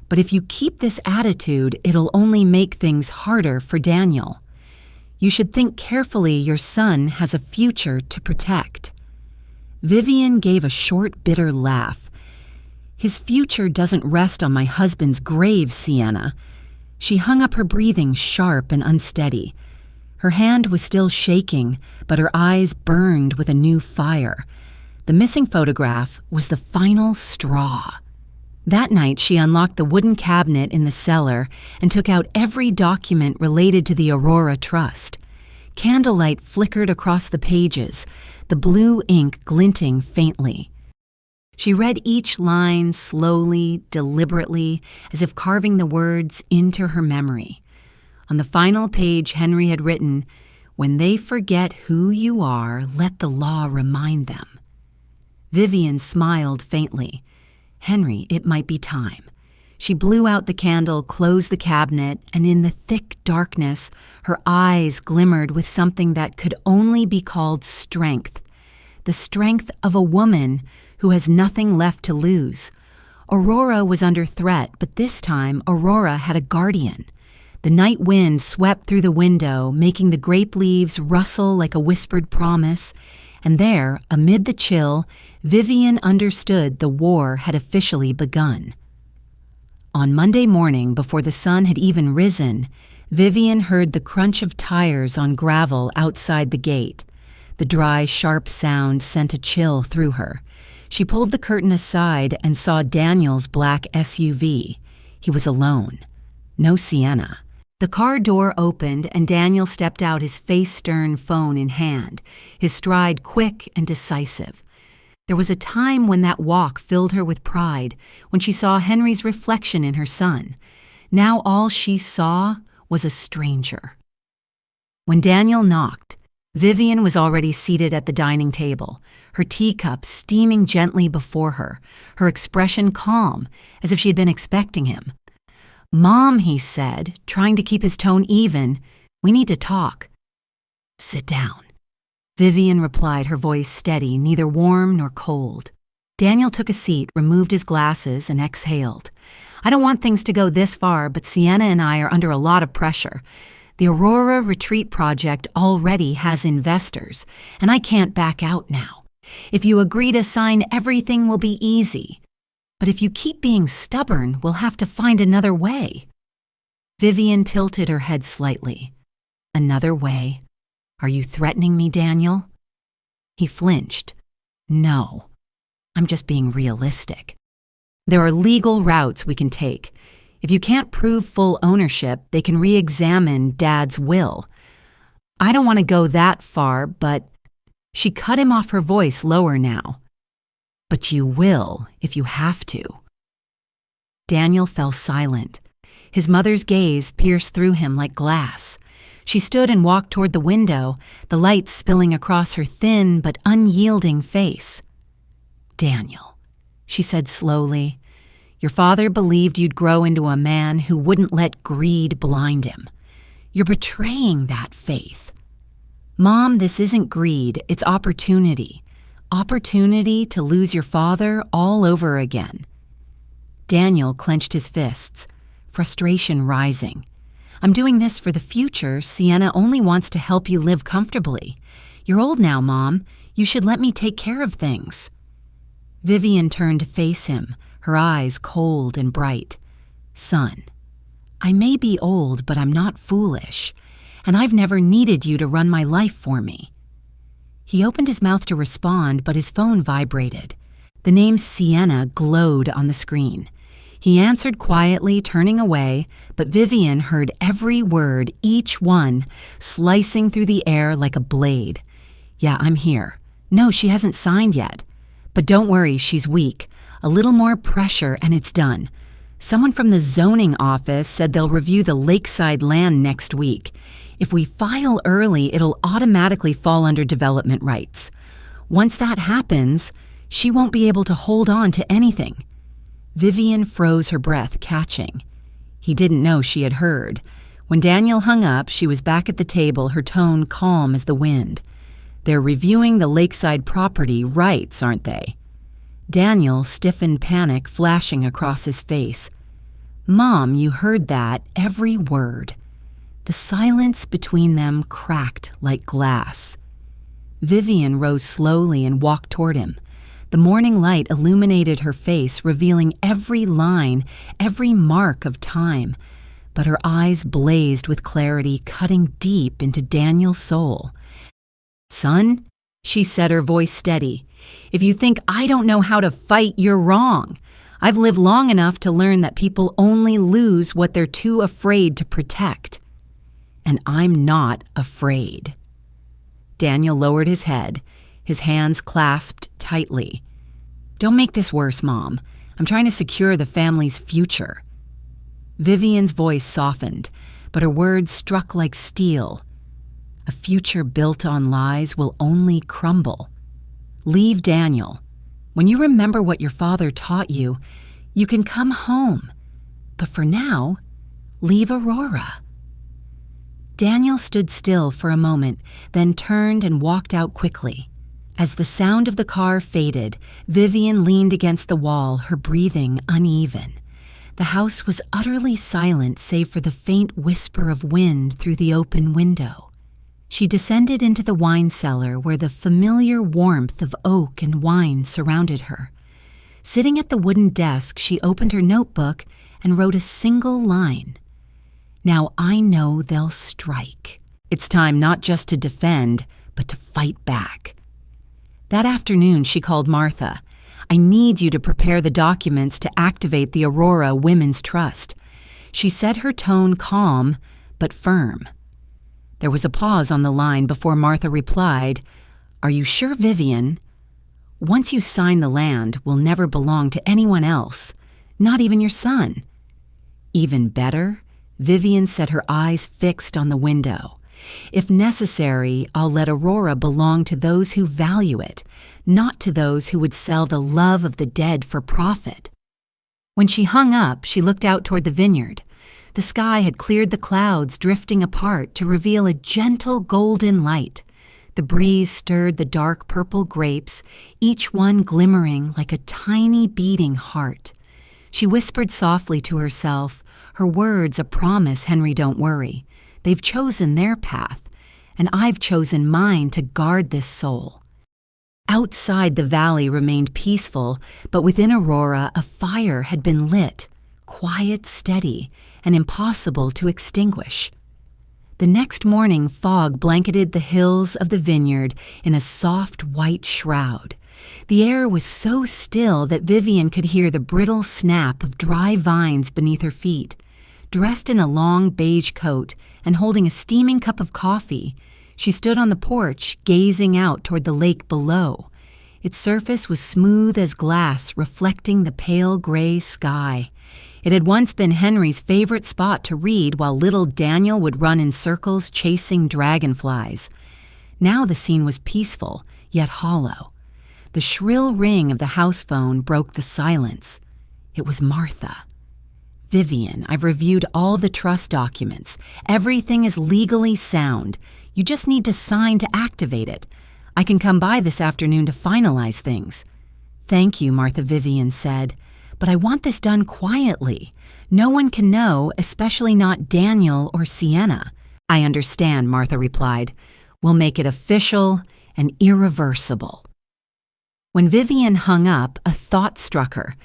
But if you keep this attitude, it'll only make things harder for Daniel. You should think carefully. Your son has a future to protect." Vivian gave a short, bitter laugh. "His future doesn't rest on my husband's grave, Sienna." She hung up her breathing sharp and unsteady. Her hand was still shaking, but her eyes burned with a new fire. The missing photograph was the final straw. That night, she unlocked the wooden cabinet in the cellar and took out every document related to the Aurora Trust. Candlelight flickered across the pages, the blue ink glinting faintly. She read each line slowly, deliberately, as if carving the words into her memory. On the final page, Henry had written, "When they forget who you are, let the law remind them." Vivian smiled faintly. Henry, it might be time. She blew out the candle, closed the cabinet, and in the thick darkness, her eyes glimmered with something that could only be called strength. The strength of a woman who has nothing left to lose. Aurora was under threat, but this time Aurora had a guardian. The night wind swept through the window, making the grape leaves rustle like a whispered promise, and there, amid the chill, Vivian understood the war had officially begun. On Monday morning, before the sun had even risen, Vivian heard the crunch of tires on gravel outside the gate. The dry, sharp sound sent a chill through her. She pulled the curtain aside and saw Daniel's black SUV. He was alone. No Sienna. The car door opened and Daniel stepped out, his face-stern phone in hand, his stride quick and decisive. There was a time when that walk filled her with pride, when she saw Henry's reflection in her son. Now all she saw was a stranger. When Daniel knocked, Vivian was already seated at the dining table, her teacup steaming gently before her, her expression calm, as if she had been expecting him. "Mom," he said, trying to keep his tone even, "we need to talk." "Sit down," Vivian replied, her voice steady, neither warm nor cold. Daniel took a seat, removed his glasses, and exhaled. "I don't want things to go this far, but Sienna and I are under a lot of pressure. The Aurora Retreat Project already has investors, and I can't back out now. If you agree to sign, everything will be easy. But if you keep being stubborn, we'll have to find another way." Vivian tilted her head slightly. "Another way? Are you threatening me, Daniel?" He flinched. "No, I'm just being realistic. There are legal routes we can take. If you can't prove full ownership, they can re-examine Dad's will. I don't want to go that far, but..." She cut him off, her voice lower now. "But you will, if you have to." Daniel fell silent. His mother's gaze pierced through him like glass. She stood and walked toward the window, the light spilling across her thin but unyielding face. "Daniel," she said slowly, "your father believed you'd grow into a man who wouldn't let greed blind him. You're betraying that faith." "Mom, this isn't greed, it's opportunity. Opportunity to lose your father all over again." Daniel clenched his fists, frustration rising. "I'm doing this for the future. Sienna only wants to help you live comfortably. You're old now, Mom. You should let me take care of things." Vivian turned to face him, her eyes cold and bright. "Son, I may be old, but I'm not foolish, and I've never needed you to run my life for me." He opened his mouth to respond, but his phone vibrated. The name Sienna glowed on the screen. He answered quietly, turning away, but Vivian heard every word, each one, slicing through the air like a blade. "Yeah, I'm here. No, she hasn't signed yet. But don't worry, she's weak. A little more pressure and it's done. Someone from the zoning office said they'll review the lakeside land next week. If we file early, it'll automatically fall under development rights. Once that happens, she won't be able to hold on to anything. Vivian froze her breath, catching. He didn't know she had heard. When Daniel hung up, she was back at the table, her tone calm as the wind. They're reviewing the lakeside property rights, aren't they? Daniel stiffened, panic flashing across his face. Mom, you heard that, every word. The silence between them cracked like glass. Vivian rose slowly and walked toward him. The morning light illuminated her face, revealing every line, every mark of time. But her eyes blazed with clarity, cutting deep into Daniel's soul. Son, she said, her voice steady, if you think I don't know how to fight, you're wrong. I've lived long enough to learn that people only lose what they're too afraid to protect. And I'm not afraid. Daniel lowered his head, his hands clasped tightly. Don't make this worse, Mom. I'm trying to secure the family's future. Vivian's voice softened, but her words struck like steel. A future built on lies will only crumble. Leave Daniel. When you remember what your father taught you, you can come home. But for now, leave Aurora. Daniel stood still for a moment, then turned and walked out quickly. As the sound of the car faded, Vivian leaned against the wall, her breathing uneven. The house was utterly silent save for the faint whisper of wind through the open window. She descended into the wine cellar where the familiar warmth of oak and wine surrounded her. Sitting at the wooden desk, she opened her notebook and wrote a single line. Now I know they'll strike. It's time not just to defend, but to fight back. That afternoon, she called Martha. I need you to prepare the documents to activate the Aurora Women's Trust. She said, her tone calm but firm. There was a pause on the line before Martha replied, Are you sure, Vivian? Once you sign the land, will never belong to anyone else, not even your son. Even better, Vivian said, her eyes fixed on the window. If necessary, I'll let Aurora belong to those who value it, not to those who would sell the love of the dead for profit. When she hung up, she looked out toward the vineyard. The sky had cleared the clouds, drifting apart to reveal a gentle golden light. The breeze stirred the dark purple grapes, each one glimmering like a tiny beating heart. She whispered softly to herself, her words a promise, Henry, don't worry. They've chosen their path, and I've chosen mine to guard this soul. Outside, the valley remained peaceful, but within Aurora, a fire had been lit, quiet, steady, and impossible to extinguish. The next morning, fog blanketed the hills of the vineyard in a soft white shroud. The air was so still that Vivian could hear the brittle snap of dry vines beneath her feet. Dressed in a long beige coat and holding a steaming cup of coffee, she stood on the porch, gazing out toward the lake below. Its surface was smooth as glass, reflecting the pale gray sky. It had once been Henry's favorite spot to read while little Daniel would run in circles chasing dragonflies. Now the scene was peaceful, yet hollow. The shrill ring of the house phone broke the silence. It was Martha. Vivian, I've reviewed all the trust documents. Everything is legally sound. You just need to sign to activate it. I can come by this afternoon to finalize things. Thank you, Martha, Vivian said. But I want this done quietly. No one can know, especially not Daniel or Sienna. I understand, Martha replied. We'll make it official and irreversible. When Vivian hung up, a thought struck her.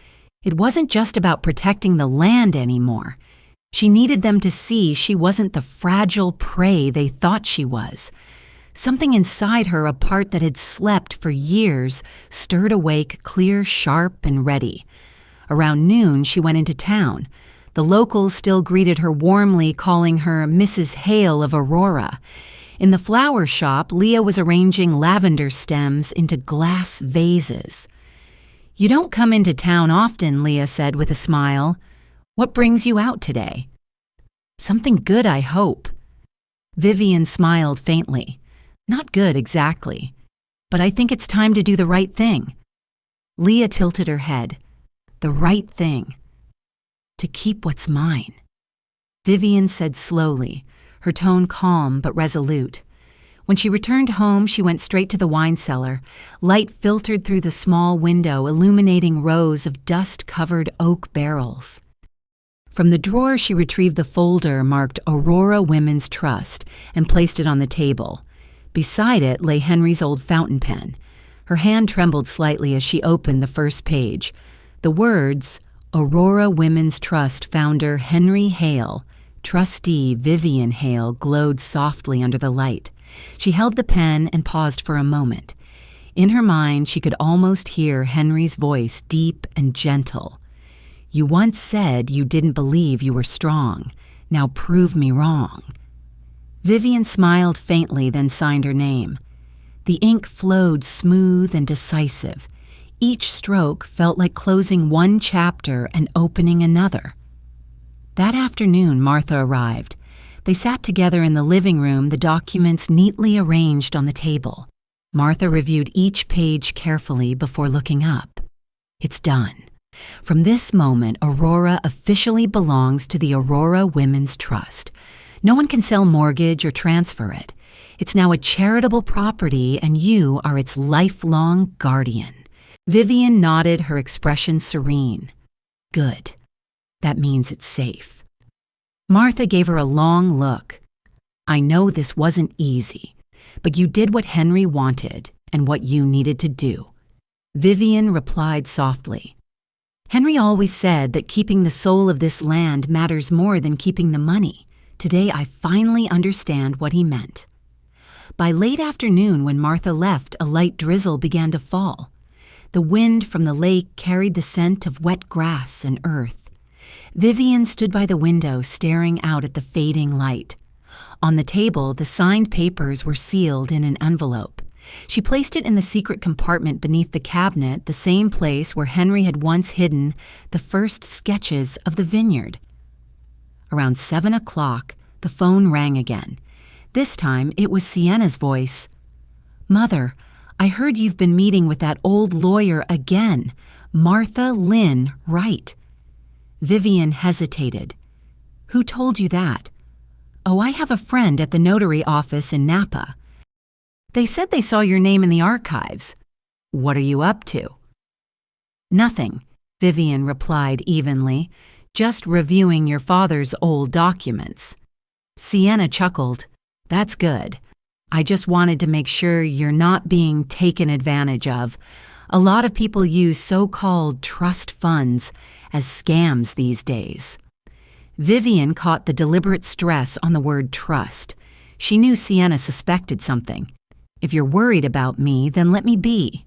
It wasn't just about protecting the land anymore. She needed them to see she wasn't the fragile prey they thought she was. Something inside her, a part that had slept for years, stirred awake, clear, sharp, and ready. Around noon, she went into town. The locals still greeted her warmly, calling her Mrs. Hale of Aurora. In the flower shop, Leah was arranging lavender stems into glass vases. You don't come into town often, Leah said with a smile. What brings you out today?" "Something good, I hope." Vivian smiled faintly. "Not good exactly, but I think it's time to do the right thing." Leah tilted her head. "The right thing. To keep what's mine." Vivian said slowly, her tone calm but resolute. When she returned home, she went straight to the wine cellar. Light filtered through the small window, illuminating rows of dust-covered oak barrels. From the drawer, she retrieved the folder marked Aurora Women's Trust and placed it on the table. Beside it lay Henry's old fountain pen. Her hand trembled slightly as she opened the first page. The words, Aurora Women's Trust founder Henry Hale, trustee Vivian Hale, glowed softly under the light. She held the pen and paused for a moment. In her mind, she could almost hear Henry's voice, deep and gentle. "You once said you didn't believe you were strong. Now prove me wrong." Vivian smiled faintly, then signed her name. The ink flowed smooth and decisive. Each stroke felt like closing one chapter and opening another. That afternoon, Martha arrived. They sat together in the living room, the documents neatly arranged on the table. Martha reviewed each page carefully before looking up. "It's done. From this moment, Aurora officially belongs to the Aurora Women's Trust. No one can sell, mortgage, or transfer it. It's now a charitable property, and you are its lifelong guardian." Vivian nodded, her expression serene. "Good. That means it's safe." Martha gave her a long look. "I know this wasn't easy, but you did what Henry wanted and what you needed to do." Vivian replied softly. "Henry always said that keeping the soul of this land matters more than keeping the money. Today I finally understand what he meant." By late afternoon, when Martha left, a light drizzle began to fall. The wind from the lake carried the scent of wet grass and earth. Vivian stood by the window, staring out at the fading light. On the table, the signed papers were sealed in an envelope. She placed it in the secret compartment beneath the cabinet, the same place where Henry had once hidden the first sketches of the vineyard. Around 7 o'clock, the phone rang again. This time, it was Sienna's voice. "Mother, I heard you've been meeting with that old lawyer again, Martha Lynn Wright." Vivian hesitated. "Who told you that?" "Oh, I have a friend at the notary office in Napa. They said they saw your name in the archives." "What are you up to?" "Nothing," Vivian replied evenly. "Just reviewing your father's old documents." Sienna chuckled. "That's good. I just wanted to make sure you're not being taken advantage of. A lot of people use so-called trust funds as scams these days." Vivian caught the deliberate stress on the word trust. She knew Sienna suspected something. "If you're worried about me, then let me be,"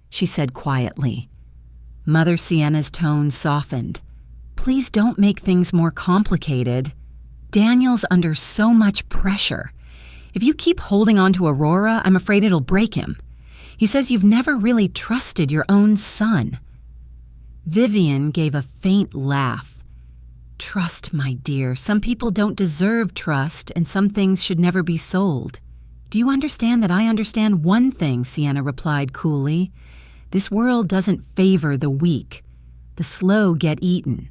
she said quietly. Mother Sienna's tone softened. "Please don't make things more complicated. Daniel's under so much pressure. If you keep holding on to Aurora, I'm afraid it'll break him. He says you've never really trusted your own son." Vivian gave a faint laugh. "Trust, my dear. Some people don't deserve trust, and some things should never be sold." "Do you understand that I understand one thing?" Sienna replied coolly. "This world doesn't favor the weak. The slow get eaten."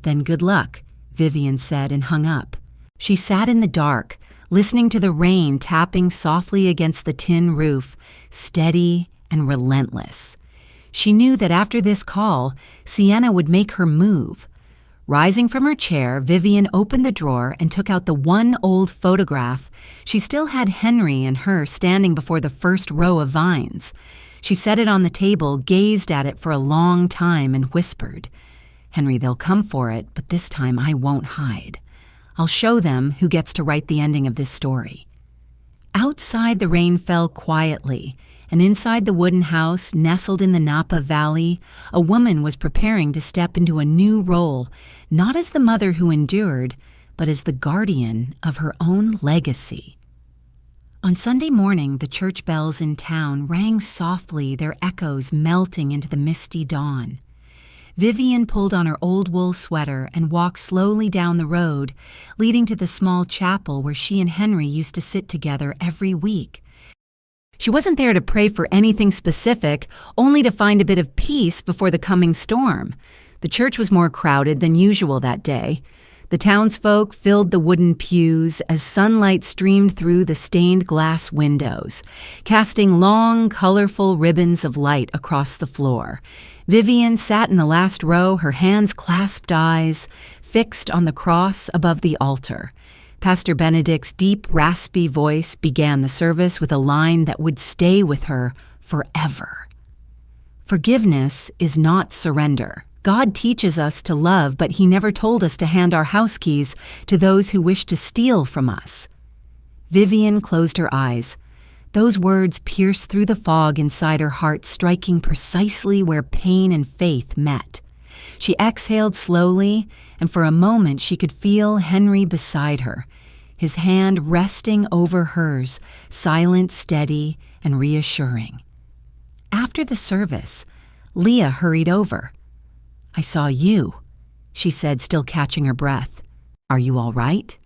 "Then good luck," Vivian said and hung up. She sat in the dark, listening to the rain tapping softly against the tin roof, steady and relentless. She knew that after this call, Sienna would make her move. Rising from her chair, Vivian opened the drawer and took out the one old photograph. She still had Henry and her standing before the first row of vines. She set it on the table, gazed at it for a long time, and whispered, "Henry, they'll come for it, but this time I won't hide. I'll show them who gets to write the ending of this story." Outside, the rain fell quietly, and inside the wooden house, nestled in the Napa Valley, a woman was preparing to step into a new role, not as the mother who endured, but as the guardian of her own legacy. On Sunday morning, the church bells in town rang softly, their echoes melting into the misty dawn. Vivian pulled on her old wool sweater and walked slowly down the road, leading to the small chapel where she and Henry used to sit together every week. She wasn't there to pray for anything specific, only to find a bit of peace before the coming storm. The church was more crowded than usual that day. The townsfolk filled the wooden pews as sunlight streamed through the stained glass windows, casting long, colorful ribbons of light across the floor. Vivian sat in the last row, her hands clasped, eyes fixed on the cross above the altar. Pastor Benedict's deep, raspy voice began the service with a line that would stay with her forever. Forgiveness is not surrender. God teaches us to love, but He never told us to hand our house keys to those who wish to steal from us. Vivian closed her eyes. Those words pierced through the fog inside her heart, striking precisely where pain and faith met. She exhaled slowly, and for a moment she could feel Henry beside her, his hand resting over hers, silent, steady, and reassuring. After the service, Leah hurried over. "I saw you," she said, still catching her breath. "Are you all right?"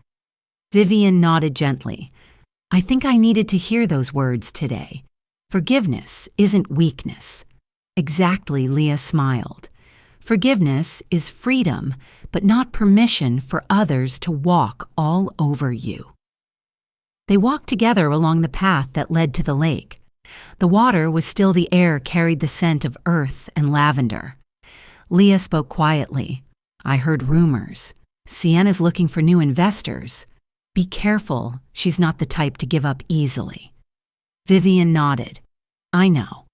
Vivian nodded gently. "I think I needed to hear those words today. Forgiveness isn't weakness." "Exactly," Leah smiled. "Forgiveness is freedom, but not permission for others to walk all over you." They walked together along the path that led to the lake. The water was still, the air carried the scent of earth and lavender. Leah spoke quietly. "I heard rumors. Sienna's looking for new investors. Be careful, she's not the type to give up easily." Vivian nodded. "I know,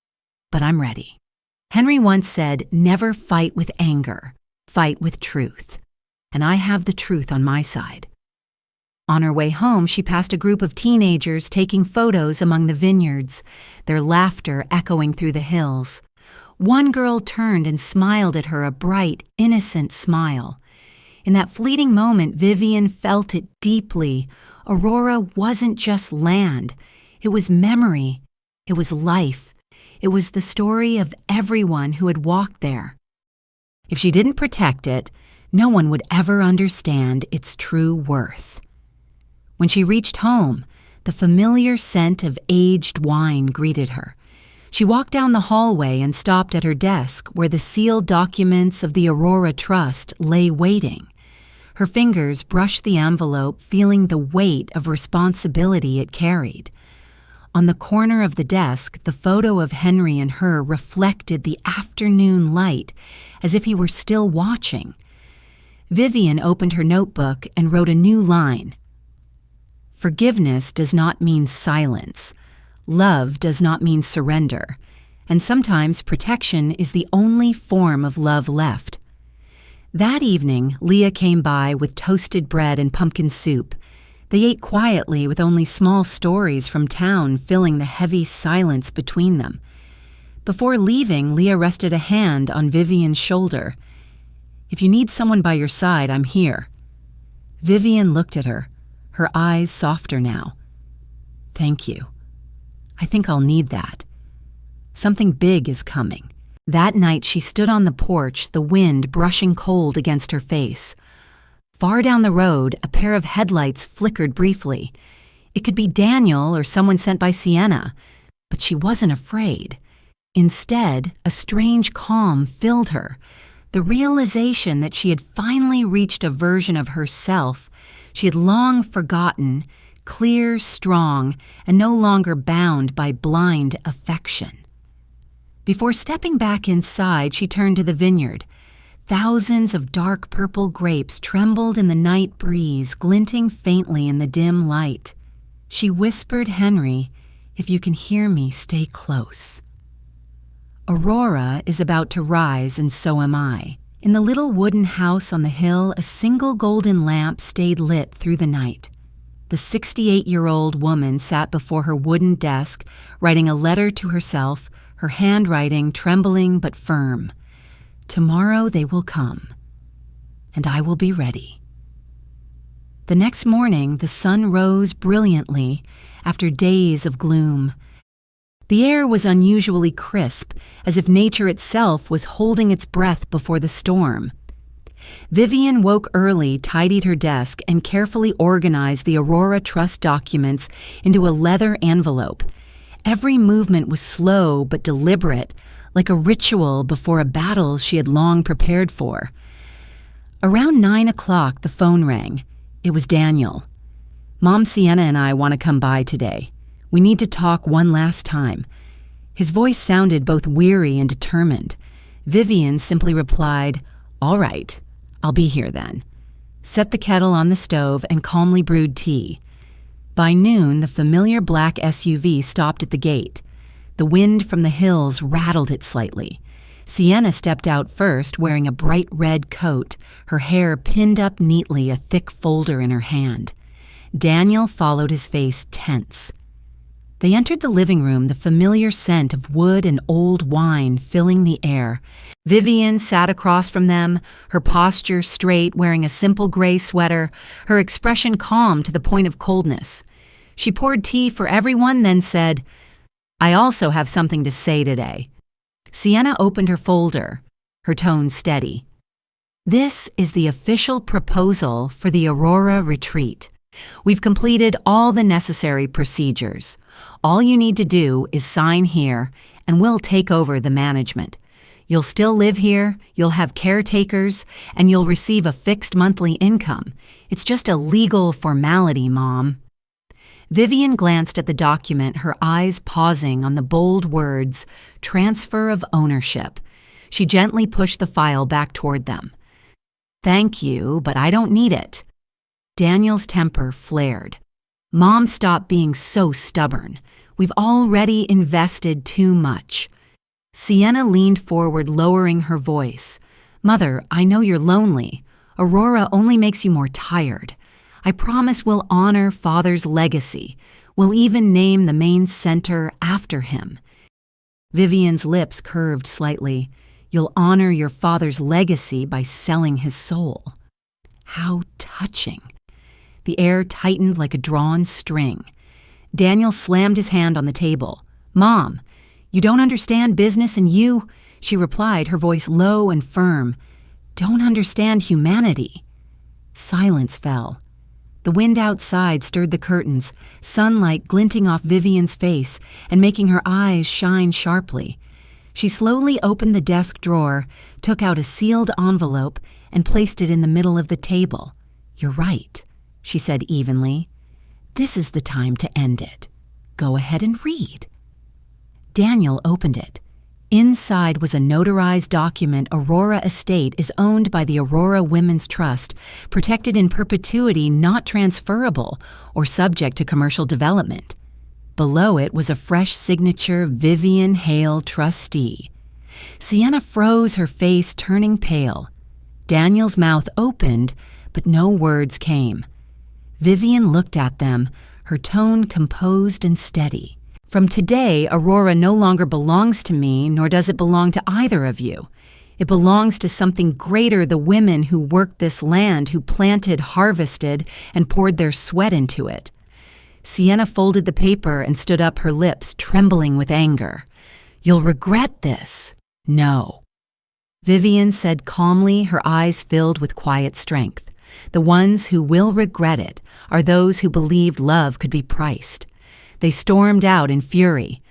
but I'm ready." Henry once said, "Never fight with anger, fight with truth." And I have the truth on my side. On her way home, she passed a group of teenagers taking photos among the vineyards, their laughter echoing through the hills. One girl turned and smiled at her, a bright, innocent smile. In that fleeting moment, Vivian felt it deeply. Aurora wasn't just land. It was memory. It was life. It was the story of everyone who had walked there. If she didn't protect it, no one would ever understand its true worth. When she reached home, the familiar scent of aged wine greeted her. She walked down the hallway and stopped at her desk where the sealed documents of the Aurora Trust lay waiting. Her fingers brushed the envelope, feeling the weight of responsibility it carried. On the corner of the desk, the photo of Henry and her reflected the afternoon light, as if he were still watching. Vivian opened her notebook and wrote a new line. "Forgiveness does not mean silence. Love does not mean surrender, and sometimes protection is the only form of love left." That evening, Leah came by with toasted bread and pumpkin soup. They ate quietly, with only small stories from town filling the heavy silence between them. Before leaving, Leah rested a hand on Vivian's shoulder. "If you need someone by your side, I'm here." Vivian looked at her, her eyes softer now. "Thank you. I think I'll need that. Something big is coming." That night she stood on the porch, the wind brushing cold against her face. Far down the road, a pair of headlights flickered briefly. It could be Daniel or someone sent by Sienna, but she wasn't afraid. Instead, a strange calm filled her, the realization that she had finally reached a version of herself she had long forgotten, clear, strong, and no longer bound by blind affection. Before stepping back inside, she turned to the vineyard. Thousands of dark purple grapes trembled in the night breeze, glinting faintly in the dim light. She whispered, "Henry, if you can hear me, stay close." Aurora is about to rise, and so am I. In the little wooden house on the hill, a single golden lamp stayed lit through the night. The 68-year-old woman sat before her wooden desk, writing a letter to herself, her handwriting trembling but firm. "Tomorrow they will come, and I will be ready." The next morning, the sun rose brilliantly after days of gloom. The air was unusually crisp, as if nature itself was holding its breath before the storm. Vivian woke early, tidied her desk, and carefully organized the Aurora Trust documents into a leather envelope. Every movement was slow but deliberate, like a ritual before a battle she had long prepared for. Around 9 o'clock, the phone rang. It was Daniel. "Mom, Sienna and I want to come by today. We need to talk one last time." His voice sounded both weary and determined. Vivian simply replied, "All right, I'll be here then," set the kettle on the stove, and calmly brewed tea. By noon, the familiar black SUV stopped at the gate. The wind from the hills rattled it slightly. Sienna stepped out first, wearing a bright red coat, her hair pinned up neatly, a thick folder in her hand. Daniel followed, his face tense. They entered the living room, the familiar scent of wood and old wine filling the air. Vivian sat across from them, her posture straight, wearing a simple gray sweater, her expression calm to the point of coldness. She poured tea for everyone, then said, "I also have something to say today." Sienna opened her folder, her tone steady. "This is the official proposal for the Aurora retreat. We've completed all the necessary procedures. All you need to do is sign here, and we'll take over the management. You'll still live here, you'll have caretakers, and you'll receive a fixed monthly income. It's just a legal formality, Mom." Vivian glanced at the document, her eyes pausing on the bold words, "Transfer of ownership." She gently pushed the file back toward them. "Thank you, but I don't need it." Daniel's temper flared. "Mom, stop being so stubborn. We've already invested too much." Sienna leaned forward, lowering her voice. "Mother, I know you're lonely. Aurora only makes you more tired. I promise we'll honor Father's legacy. We'll even name the main center after him." Vivian's lips curved slightly. "You'll honor your father's legacy by selling his soul." How touching. The air tightened like a drawn string. Daniel slammed his hand on the table. "Mom, you don't understand business, and you," she replied, her voice low and firm, "don't understand humanity." Silence fell. The wind outside stirred the curtains, sunlight glinting off Vivian's face and making her eyes shine sharply. She slowly opened the desk drawer, took out a sealed envelope, and placed it in the middle of the table. "You're right," she said evenly. "This is the time to end it. Go ahead and read." Daniel opened it. Inside was a notarized document. Aurora Estate is owned by the Aurora Women's Trust, protected in perpetuity, not transferable or subject to commercial development. Below it was a fresh signature, "Vivian Hale, Trustee." Sienna froze, her face turning pale. Daniel's mouth opened, but no words came. Vivian looked at them, her tone composed and steady. "From today, Aurora no longer belongs to me, nor does it belong to either of you. It belongs to something greater, the women who worked this land, who planted, harvested, and poured their sweat into it." Sienna folded the paper and stood up, her lips trembling with anger. "You'll regret this." "No." Vivian said calmly, her eyes filled with quiet strength. "The ones who will regret it are those who believed love could be priced." They stormed out in fury.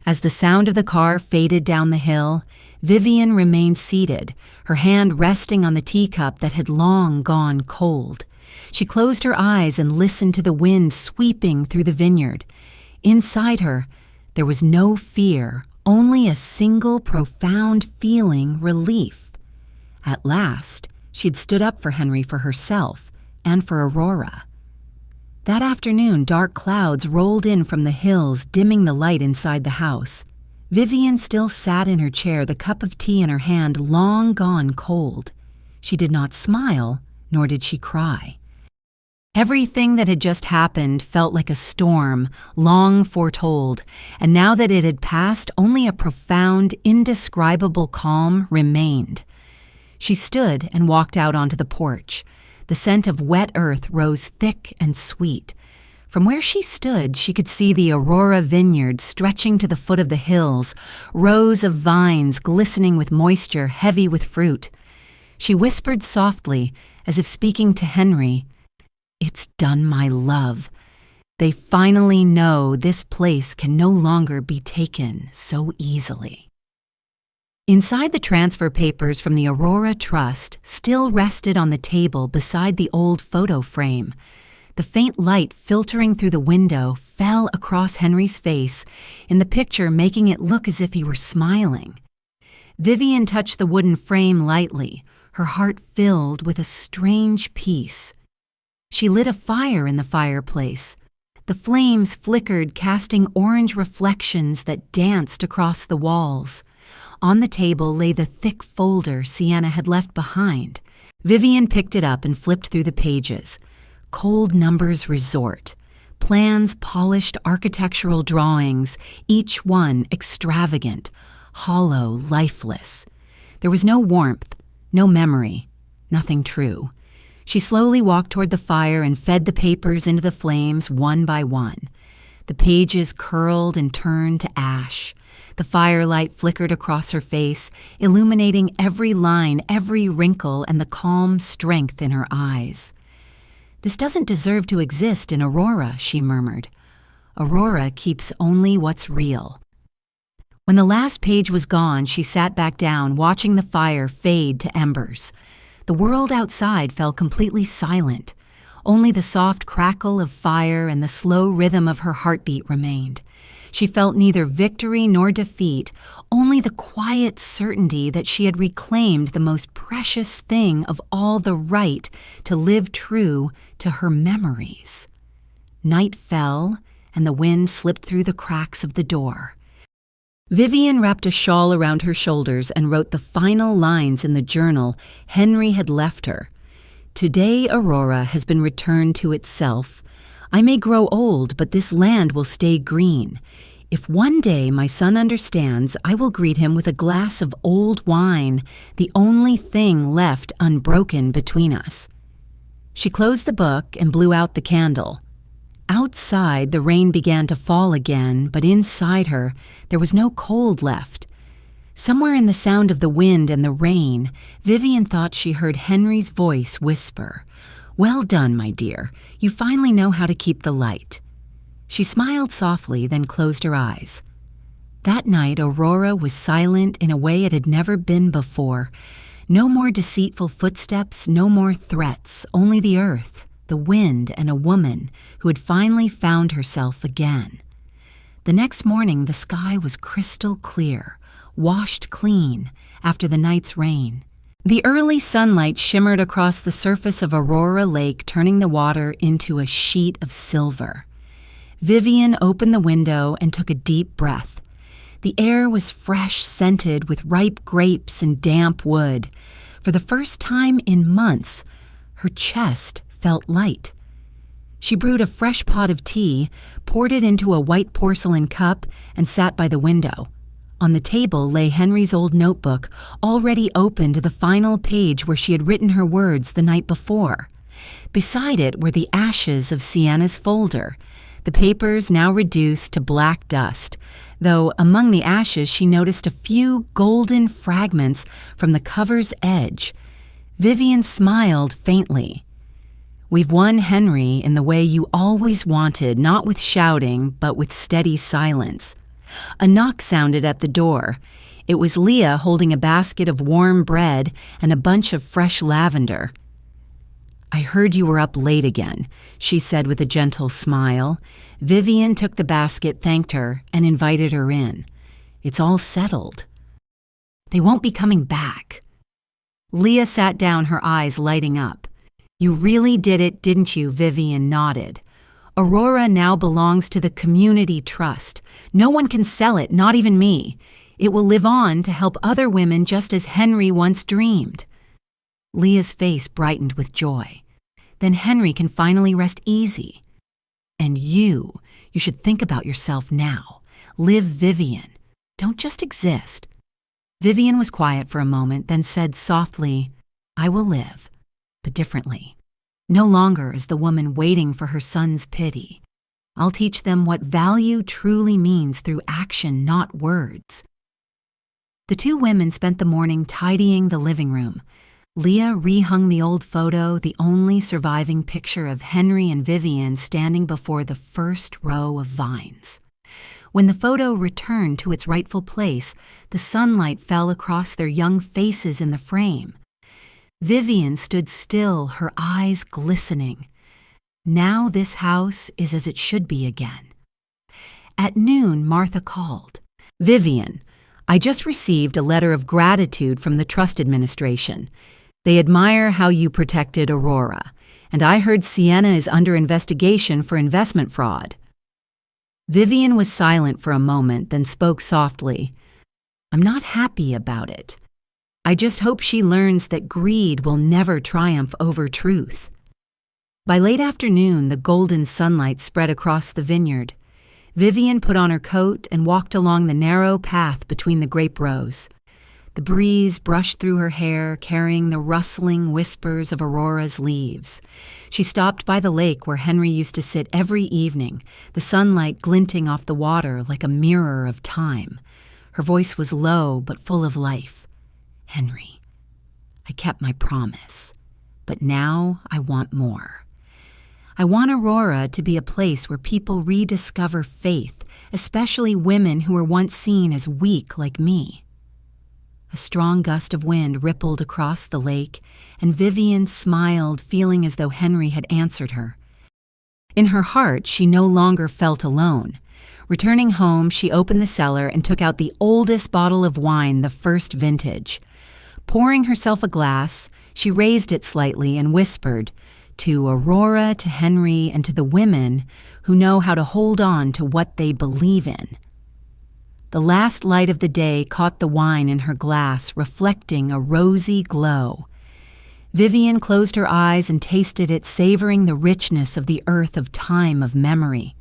As the sound of the car faded down the hill, Vivian remained seated, her hand resting on the teacup that had long gone cold. She closed her eyes and listened to the wind sweeping through the vineyard. Inside her, there was no fear, only a single profound feeling: relief. At last, she had stood up for Henry, for herself, and for Aurora. That afternoon, dark clouds rolled in from the hills, dimming the light inside the house. Vivian still sat in her chair, the cup of tea in her hand long gone cold. She did not smile, nor did she cry. Everything that had just happened felt like a storm, long foretold, and now that it had passed, only a profound, indescribable calm remained. She stood and walked out onto the porch. The scent of wet earth rose thick and sweet. From where she stood, she could see the Aurora vineyard stretching to the foot of the hills, rows of vines glistening with moisture, heavy with fruit. She whispered softly, as if speaking to Henry, "It's done, my love. They finally know this place can no longer be taken so easily." Inside, the transfer papers from the Aurora Trust still rested on the table beside the old photo frame. The faint light filtering through the window fell across Henry's face, in the picture making it look as if he were smiling. Vivian touched the wooden frame lightly, her heart filled with a strange peace. She lit a fire in the fireplace. The flames flickered, casting orange reflections that danced across the walls. On the table lay the thick folder Sienna had left behind. Vivian picked it up and flipped through the pages. Cold Numbers Resort. Plans, polished architectural drawings, each one extravagant, hollow, lifeless. There was no warmth, no memory, nothing true. She slowly walked toward the fire and fed the papers into the flames one by one. The pages curled and turned to ash. The firelight flickered across her face, illuminating every line, every wrinkle, and the calm strength in her eyes. "This doesn't deserve to exist in Aurora," she murmured. "Aurora keeps only what's real." When the last page was gone, she sat back down, watching the fire fade to embers. The world outside fell completely silent. Only the soft crackle of fire and the slow rhythm of her heartbeat remained. She felt neither victory nor defeat, only the quiet certainty that she had reclaimed the most precious thing of all, the right to live true to her memories. Night fell, and the wind slipped through the cracks of the door. Vivian wrapped a shawl around her shoulders and wrote the final lines in the journal Henry had left her. "Today Aurora has been returned to itself. I may grow old, but this land will stay green. If one day my son understands, I will greet him with a glass of old wine, the only thing left unbroken between us." She closed the book and blew out the candle. Outside, the rain began to fall again, but inside her, there was no cold left. Somewhere in the sound of the wind and the rain, Vivian thought she heard Henry's voice whisper, "Well done, my dear. You finally know how to keep the light." She smiled softly, then closed her eyes. That night, Aurora was silent in a way it had never been before. No more deceitful footsteps, no more threats, only the earth, the wind, and a woman who had finally found herself again. The next morning, the sky was crystal clear, washed clean after the night's rain. The early sunlight shimmered across the surface of Aurora Lake, turning the water into a sheet of silver. Vivian opened the window and took a deep breath. The air was fresh, scented with ripe grapes and damp wood. For the first time in months, her chest felt light. She brewed a fresh pot of tea, poured it into a white porcelain cup, and sat by the window. On the table lay Henry's old notebook, already open to the final page where she had written her words the night before. Beside it were the ashes of Sienna's folder, the papers now reduced to black dust, though among the ashes she noticed a few golden fragments from the cover's edge. Vivian smiled faintly. "We've won Henry in the way you always wanted, not with shouting, but with steady silence." A knock sounded at the door. It was Leah holding a basket of warm bread and a bunch of fresh lavender. "I heard you were up late again," she said with a gentle smile. Vivian took the basket, thanked her, and invited her in. "It's all settled." "They won't be coming back." Leah sat down, her eyes lighting up. "You really did it, didn't you?" Vivian nodded. "Aurora now belongs to the community trust. No one can sell it, not even me. It will live on to help other women just as Henry once dreamed." Leah's face brightened with joy. "Then Henry can finally rest easy. And you should think about yourself now. Live, Vivian. Don't just exist." Vivian was quiet for a moment, then said softly, "I will live, but differently. No longer as the woman waiting for her son's pity. I'll teach them what value truly means through action, not words." The two women spent the morning tidying the living room. Leah rehung the old photo, the only surviving picture of Henry and Vivian standing before the first row of vines. When the photo returned to its rightful place, the sunlight fell across their young faces in the frame. Vivian stood still, her eyes glistening. Now this house is as it should be again. At noon, Martha called. "Vivian, I just received a letter of gratitude from the Trust Administration. They admire how you protected Aurora, and I heard Sienna is under investigation for investment fraud." Vivian was silent for a moment, then spoke softly. "I'm not happy about it. I just hope she learns that greed will never triumph over truth." By late afternoon, the golden sunlight spread across the vineyard. Vivian put on her coat and walked along the narrow path between the grape rows. The breeze brushed through her hair, carrying the rustling whispers of Aurora's leaves. She stopped by the lake where Henry used to sit every evening, the sunlight glinting off the water like a mirror of time. Her voice was low but full of life. "Henry, I kept my promise, but now I want more. I want Aurora to be a place where people rediscover faith, especially women who were once seen as weak like me." A strong gust of wind rippled across the lake, and Vivian smiled, feeling as though Henry had answered her. In her heart, she no longer felt alone. Returning home, she opened the cellar and took out the oldest bottle of wine, the first vintage. Pouring herself a glass, she raised it slightly and whispered, "To Aurora, to Henry, and to the women who know how to hold on to what they believe in." The last light of the day caught the wine in her glass, reflecting a rosy glow. Vivian closed her eyes and tasted it, savoring the richness of the earth of time, of memory.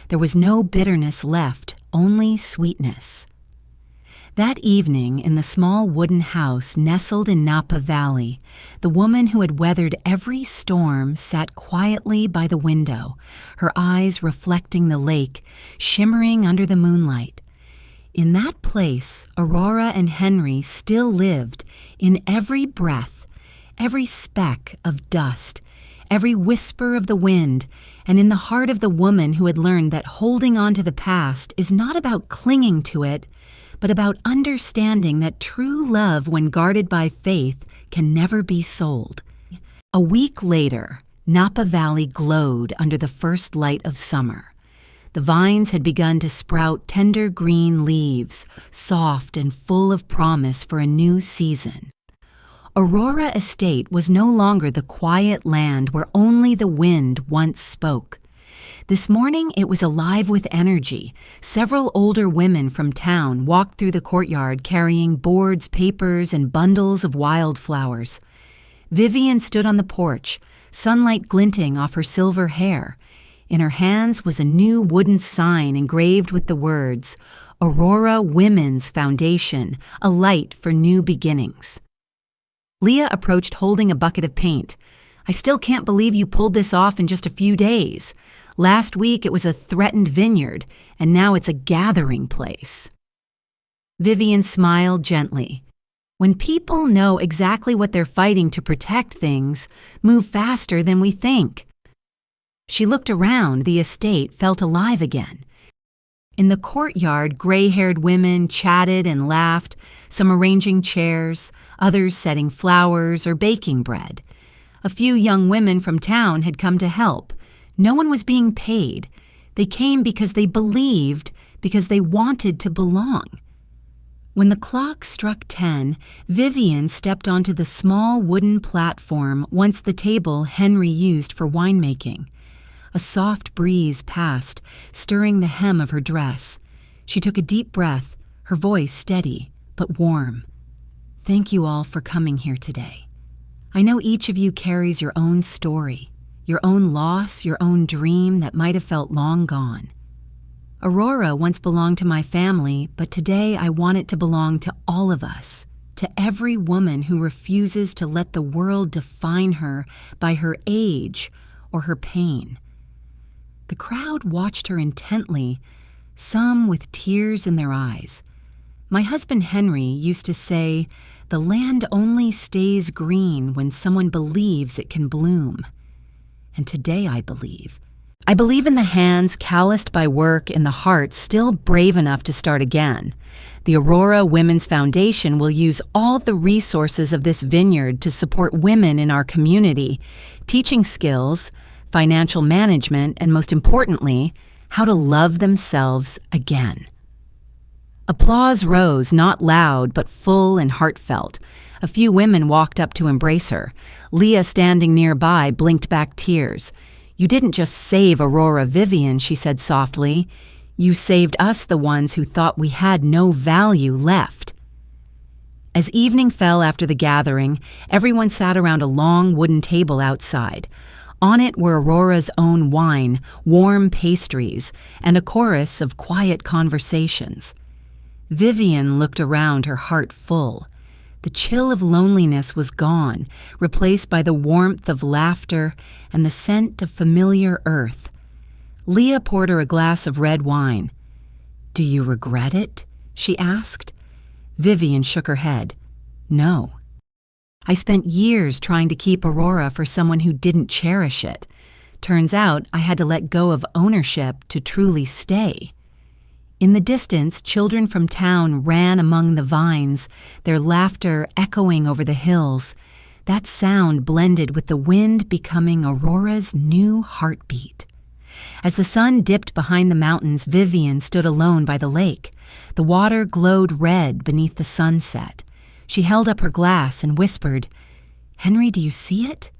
There was no bitterness left, only sweetness. That evening, in the small wooden house nestled in Napa Valley, the woman who had weathered every storm sat quietly by the window, her eyes reflecting the lake, shimmering under the moonlight. In that place, Aurora and Henry still lived, in every breath, every speck of dust, every whisper of the wind, and in the heart of the woman who had learned that holding on to the past is not about clinging to it, but about understanding that true love, when guarded by faith, can never be sold. A week later, Napa Valley glowed under the first light of summer. The vines had begun to sprout tender green leaves, soft and full of promise for a new season. Aurora Estate was no longer the quiet land where only the wind once spoke. This morning it was alive with energy. Several older women from town walked through the courtyard carrying boards, papers, and bundles of wildflowers. Vivian stood on the porch, sunlight glinting off her silver hair. In her hands was a new wooden sign engraved with the words, "Aurora Women's Foundation, a light for new beginnings." Leah approached holding a bucket of paint. "I still can't believe you pulled this off in just a few days. Last week it was a threatened vineyard, and now it's a gathering place." Vivian smiled gently. "When people know exactly what they're fighting to protect, things move faster than we think." She looked around. The estate felt alive again. In the courtyard, gray-haired women chatted and laughed, some arranging chairs, others setting flowers or baking bread. A few young women from town had come to help. No one was being paid. They came because they believed, because they wanted to belong. When the clock struck 10, Vivian stepped onto the small wooden platform once the table Henry used for winemaking. A soft breeze passed, stirring the hem of her dress. She took a deep breath, her voice steady but warm. "Thank you all for coming here today. I know each of you carries your own story, your own loss, your own dream that might have felt long gone. Aurora once belonged to my family, but today I want it to belong to all of us, to every woman who refuses to let the world define her by her age or her pain. The crowd watched her intently, some with tears in their eyes. My husband Henry used to say, "The land only stays green when someone believes it can bloom." And today I believe. I believe in the hands calloused by work and the heart still brave enough to start again. The Aurora Women's Foundation will use all the resources of this vineyard to support women in our community, teaching skills, financial management, and most importantly, how to love themselves again. Applause rose, not loud, but full and heartfelt. A few women walked up to embrace her. Leah, standing nearby, blinked back tears. "You didn't just save Aurora Vivian," she said softly. "You saved us, the ones who thought we had no value left." As evening fell after the gathering, everyone sat around a long wooden table outside. On it were Aurora's own wine, warm pastries, and a chorus of quiet conversations. Vivian looked around, her heart full. The chill of loneliness was gone, replaced by the warmth of laughter and the scent of familiar earth. Leah poured her a glass of red wine. "Do you regret it?" she asked. Vivian shook her head. "No. I spent years trying to keep Aurora for someone who didn't cherish it. Turns out I had to let go of ownership to truly stay." In the distance, children from town ran among the vines, their laughter echoing over the hills. That sound blended with the wind becoming Aurora's new heartbeat. As the sun dipped behind the mountains, Vivian stood alone by the lake. The water glowed red beneath the sunset. She held up her glass and whispered, "Henry, do you see it?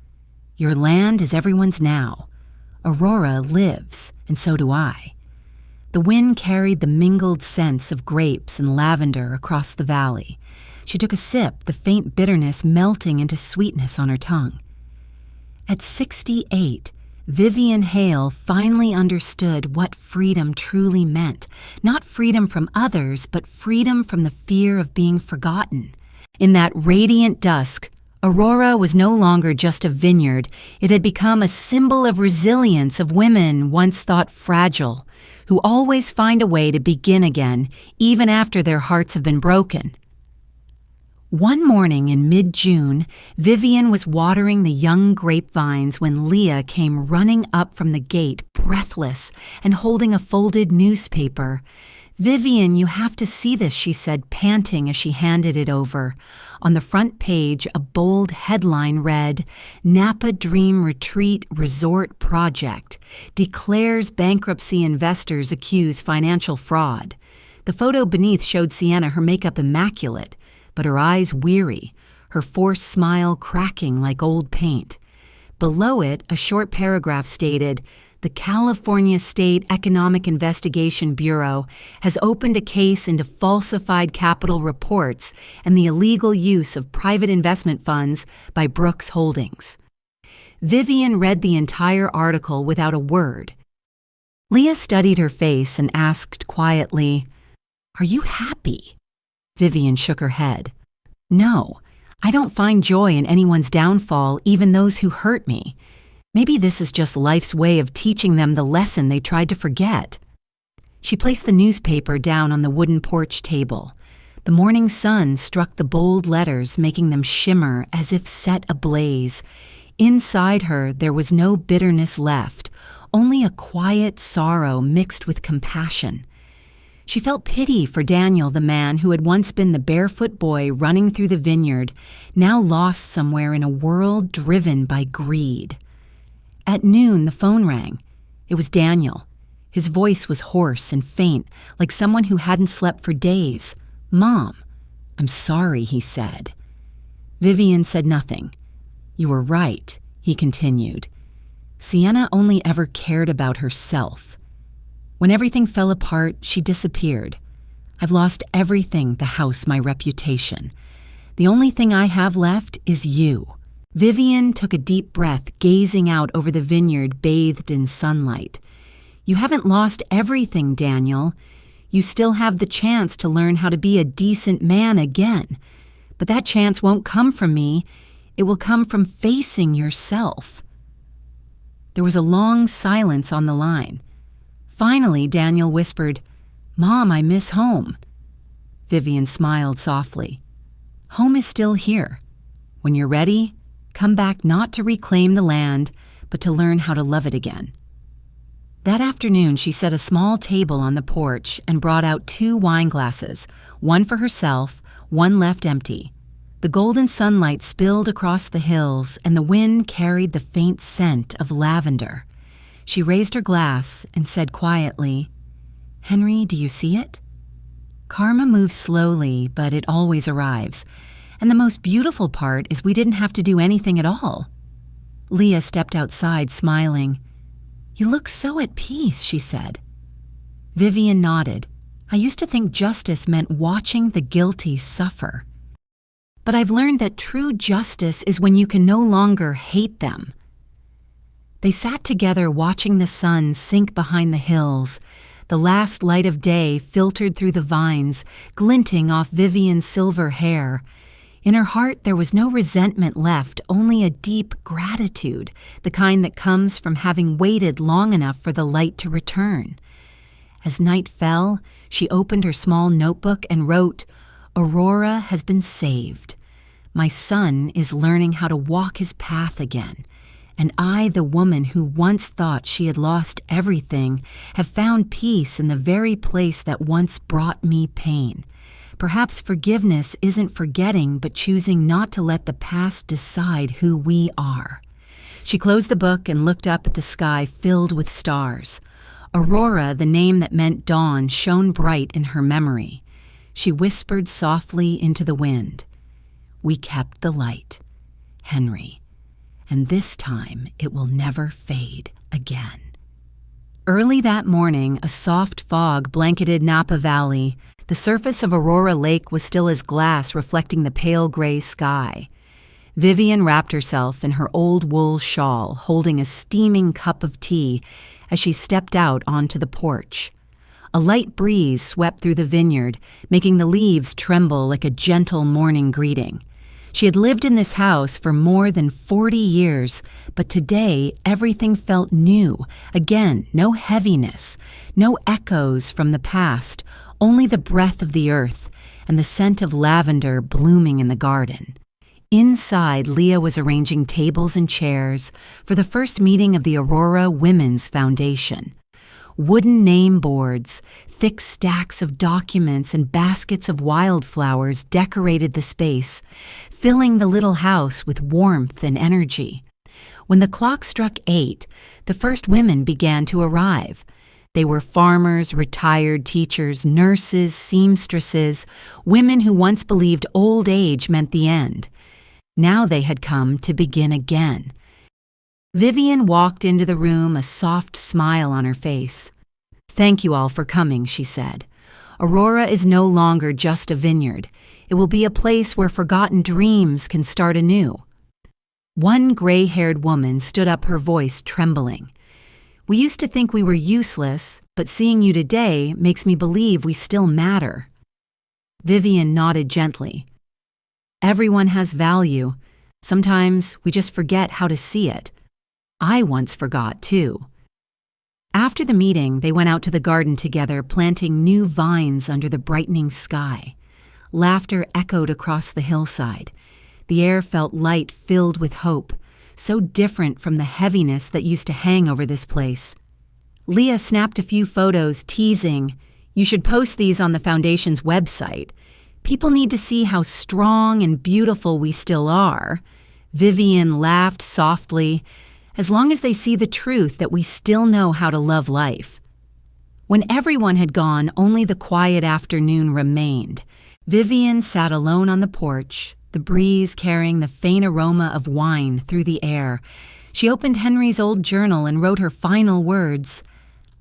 Your land is everyone's now. Aurora lives, and so do I." The wind carried the mingled scents of grapes and lavender across the valley. She took a sip, the faint bitterness melting into sweetness on her tongue. At 68, Vivian Hale finally understood what freedom truly meant. Not freedom from others, but freedom from the fear of being forgotten. In that radiant dusk, Aurora was no longer just a vineyard. It had become a symbol of resilience of women once thought fragile, who always find a way to begin again, even after their hearts have been broken. One morning in mid-June, Vivian was watering the young grapevines when Leah came running up from the gate, breathless and holding a folded newspaper. "Vivian, you have to see this," she said, panting as she handed it over. On the front page, a bold headline read, "Napa Dream Retreat Resort Project. Declares bankruptcy investors accuse financial fraud." The photo beneath showed Sienna, her makeup immaculate, but her eyes weary, her forced smile cracking like old paint. Below it, a short paragraph stated, "The California State Economic Investigation Bureau has opened a case into falsified capital reports and the illegal use of private investment funds by Brooks Holdings." Vivian read the entire article without a word. Leah studied her face and asked quietly, "Are you happy?" Vivian shook her head. "No, I don't find joy in anyone's downfall, even those who hurt me. Maybe this is just life's way of teaching them the lesson they tried to forget." She placed the newspaper down on the wooden porch table. The morning sun struck the bold letters, making them shimmer as if set ablaze. Inside her, there was no bitterness left, only a quiet sorrow mixed with compassion. She felt pity for Daniel, the man who had once been the barefoot boy running through the vineyard, now lost somewhere in a world driven by greed. At noon, the phone rang. It was Daniel. His voice was hoarse and faint, like someone who hadn't slept for days. "Mom, I'm sorry," he said. Vivian said nothing. "You were right," he continued. "Sienna only ever cared about herself. When everything fell apart, she disappeared. I've lost everything, the house, my reputation. The only thing I have left is you." Vivian took a deep breath, gazing out over the vineyard bathed in sunlight. "You haven't lost everything, Daniel. You still have the chance to learn how to be a decent man again. But that chance won't come from me. It will come from facing yourself." There was a long silence on the line. Finally, Daniel whispered, "Mom, I miss home." Vivian smiled softly. "Home is still here. When you're ready, come back not to reclaim the land, but to learn how to love it again." That afternoon, she set a small table on the porch and brought out 2 wine glasses, one for herself, one left empty. The golden sunlight spilled across the hills, and the wind carried the faint scent of lavender. She raised her glass and said quietly, "Henry, do you see it? Karma moves slowly, but it always arrives. And the most beautiful part is we didn't have to do anything at all." Leah stepped outside, smiling. "You look so at peace," she said. Vivian nodded. "I used to think justice meant watching the guilty suffer. But I've learned that true justice is when you can no longer hate them." They sat together watching the sun sink behind the hills. The last light of day filtered through the vines, glinting off Vivian's silver hair. In her heart, there was no resentment left, only a deep gratitude, the kind that comes from having waited long enough for the light to return. As night fell, she opened her small notebook and wrote, "Aurora has been saved. My son is learning how to walk his path again. And I, the woman who once thought she had lost everything, have found peace in the very place that once brought me pain. Perhaps forgiveness isn't forgetting, but choosing not to let the past decide who we are." She closed the book and looked up at the sky filled with stars. Aurora, the name that meant dawn, shone bright in her memory. She whispered softly into the wind, "We kept the light, Henry, and this time it will never fade again." Early that morning, a soft fog blanketed Napa Valley. The surface of Aurora Lake was still as glass, reflecting the pale gray sky. Vivian wrapped herself in her old wool shawl, holding a steaming cup of tea as she stepped out onto the porch. A light breeze swept through the vineyard, making the leaves tremble like a gentle morning greeting. She had lived in this house for more than 40 years, but today everything felt new. Again, no heaviness, no echoes from the past, only the breath of the earth and the scent of lavender blooming in the garden. Inside, Leah was arranging tables and chairs for the first meeting of the Aurora Women's Foundation. Wooden name boards, thick stacks of documents, and baskets of wildflowers decorated the space, filling the little house with warmth and energy. When the clock struck 8, the first women began to arrive. They were farmers, retired teachers, nurses, seamstresses, women who once believed old age meant the end. Now they had come to begin again. Vivian walked into the room, a soft smile on her face. "Thank you all for coming," she said. "Aurora is no longer just a vineyard. It will be a place where forgotten dreams can start anew." One gray-haired woman stood up, her voice trembling. "We used to think we were useless, but seeing you today makes me believe we still matter." Vivian nodded gently. "Everyone has value. Sometimes we just forget how to see it. I once forgot, too." After the meeting, they went out to the garden together, planting new vines under the brightening sky. Laughter echoed across the hillside. The air felt light, filled with hope, so different from the heaviness that used to hang over this place. Leah snapped a few photos, teasing, "You should post these on the Foundation's website. People need to see how strong and beautiful we still are." Vivian laughed softly, "As long as they see the truth that we still know how to love life." When everyone had gone, only the quiet afternoon remained. Vivian sat alone on the porch, the breeze carrying the faint aroma of wine through the air. She opened Henry's old journal and wrote her final words,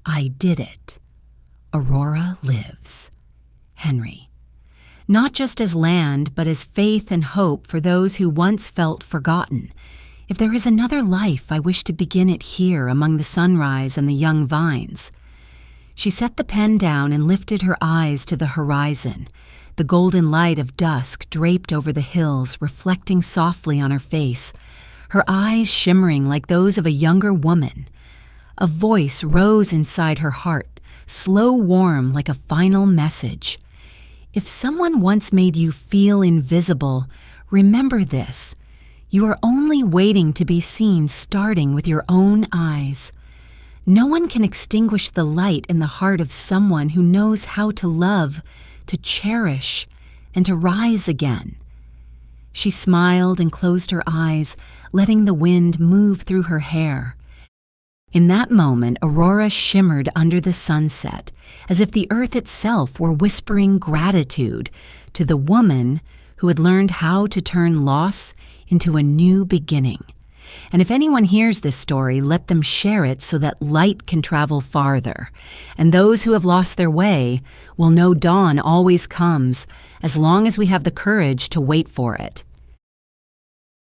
"I did it. Aurora lives. Henry." Not just as land, but as faith and hope for those who once felt forgotten. If there is another life, I wish to begin it here among the sunrise and the young vines. She set the pen down and lifted her eyes to the horizon. The golden light of dusk draped over the hills, reflecting softly on her face. her eyes shimmering like those of a younger woman. A voice rose inside her heart, slow warm like a final message. If someone once made you feel invisible, remember this. You are only waiting to be seen, starting with your own eyes. No one can extinguish the light in the heart of someone who knows how to love, to cherish, and to rise again. She smiled and closed her eyes, letting the wind move through her hair. In that moment, Aurora shimmered under the sunset, as if the earth itself were whispering gratitude to the woman who had learned how to turn loss into a new beginning. And if anyone hears this story, let them share it so that light can travel farther. And those who have lost their way will know dawn always comes, as long as we have the courage to wait for it.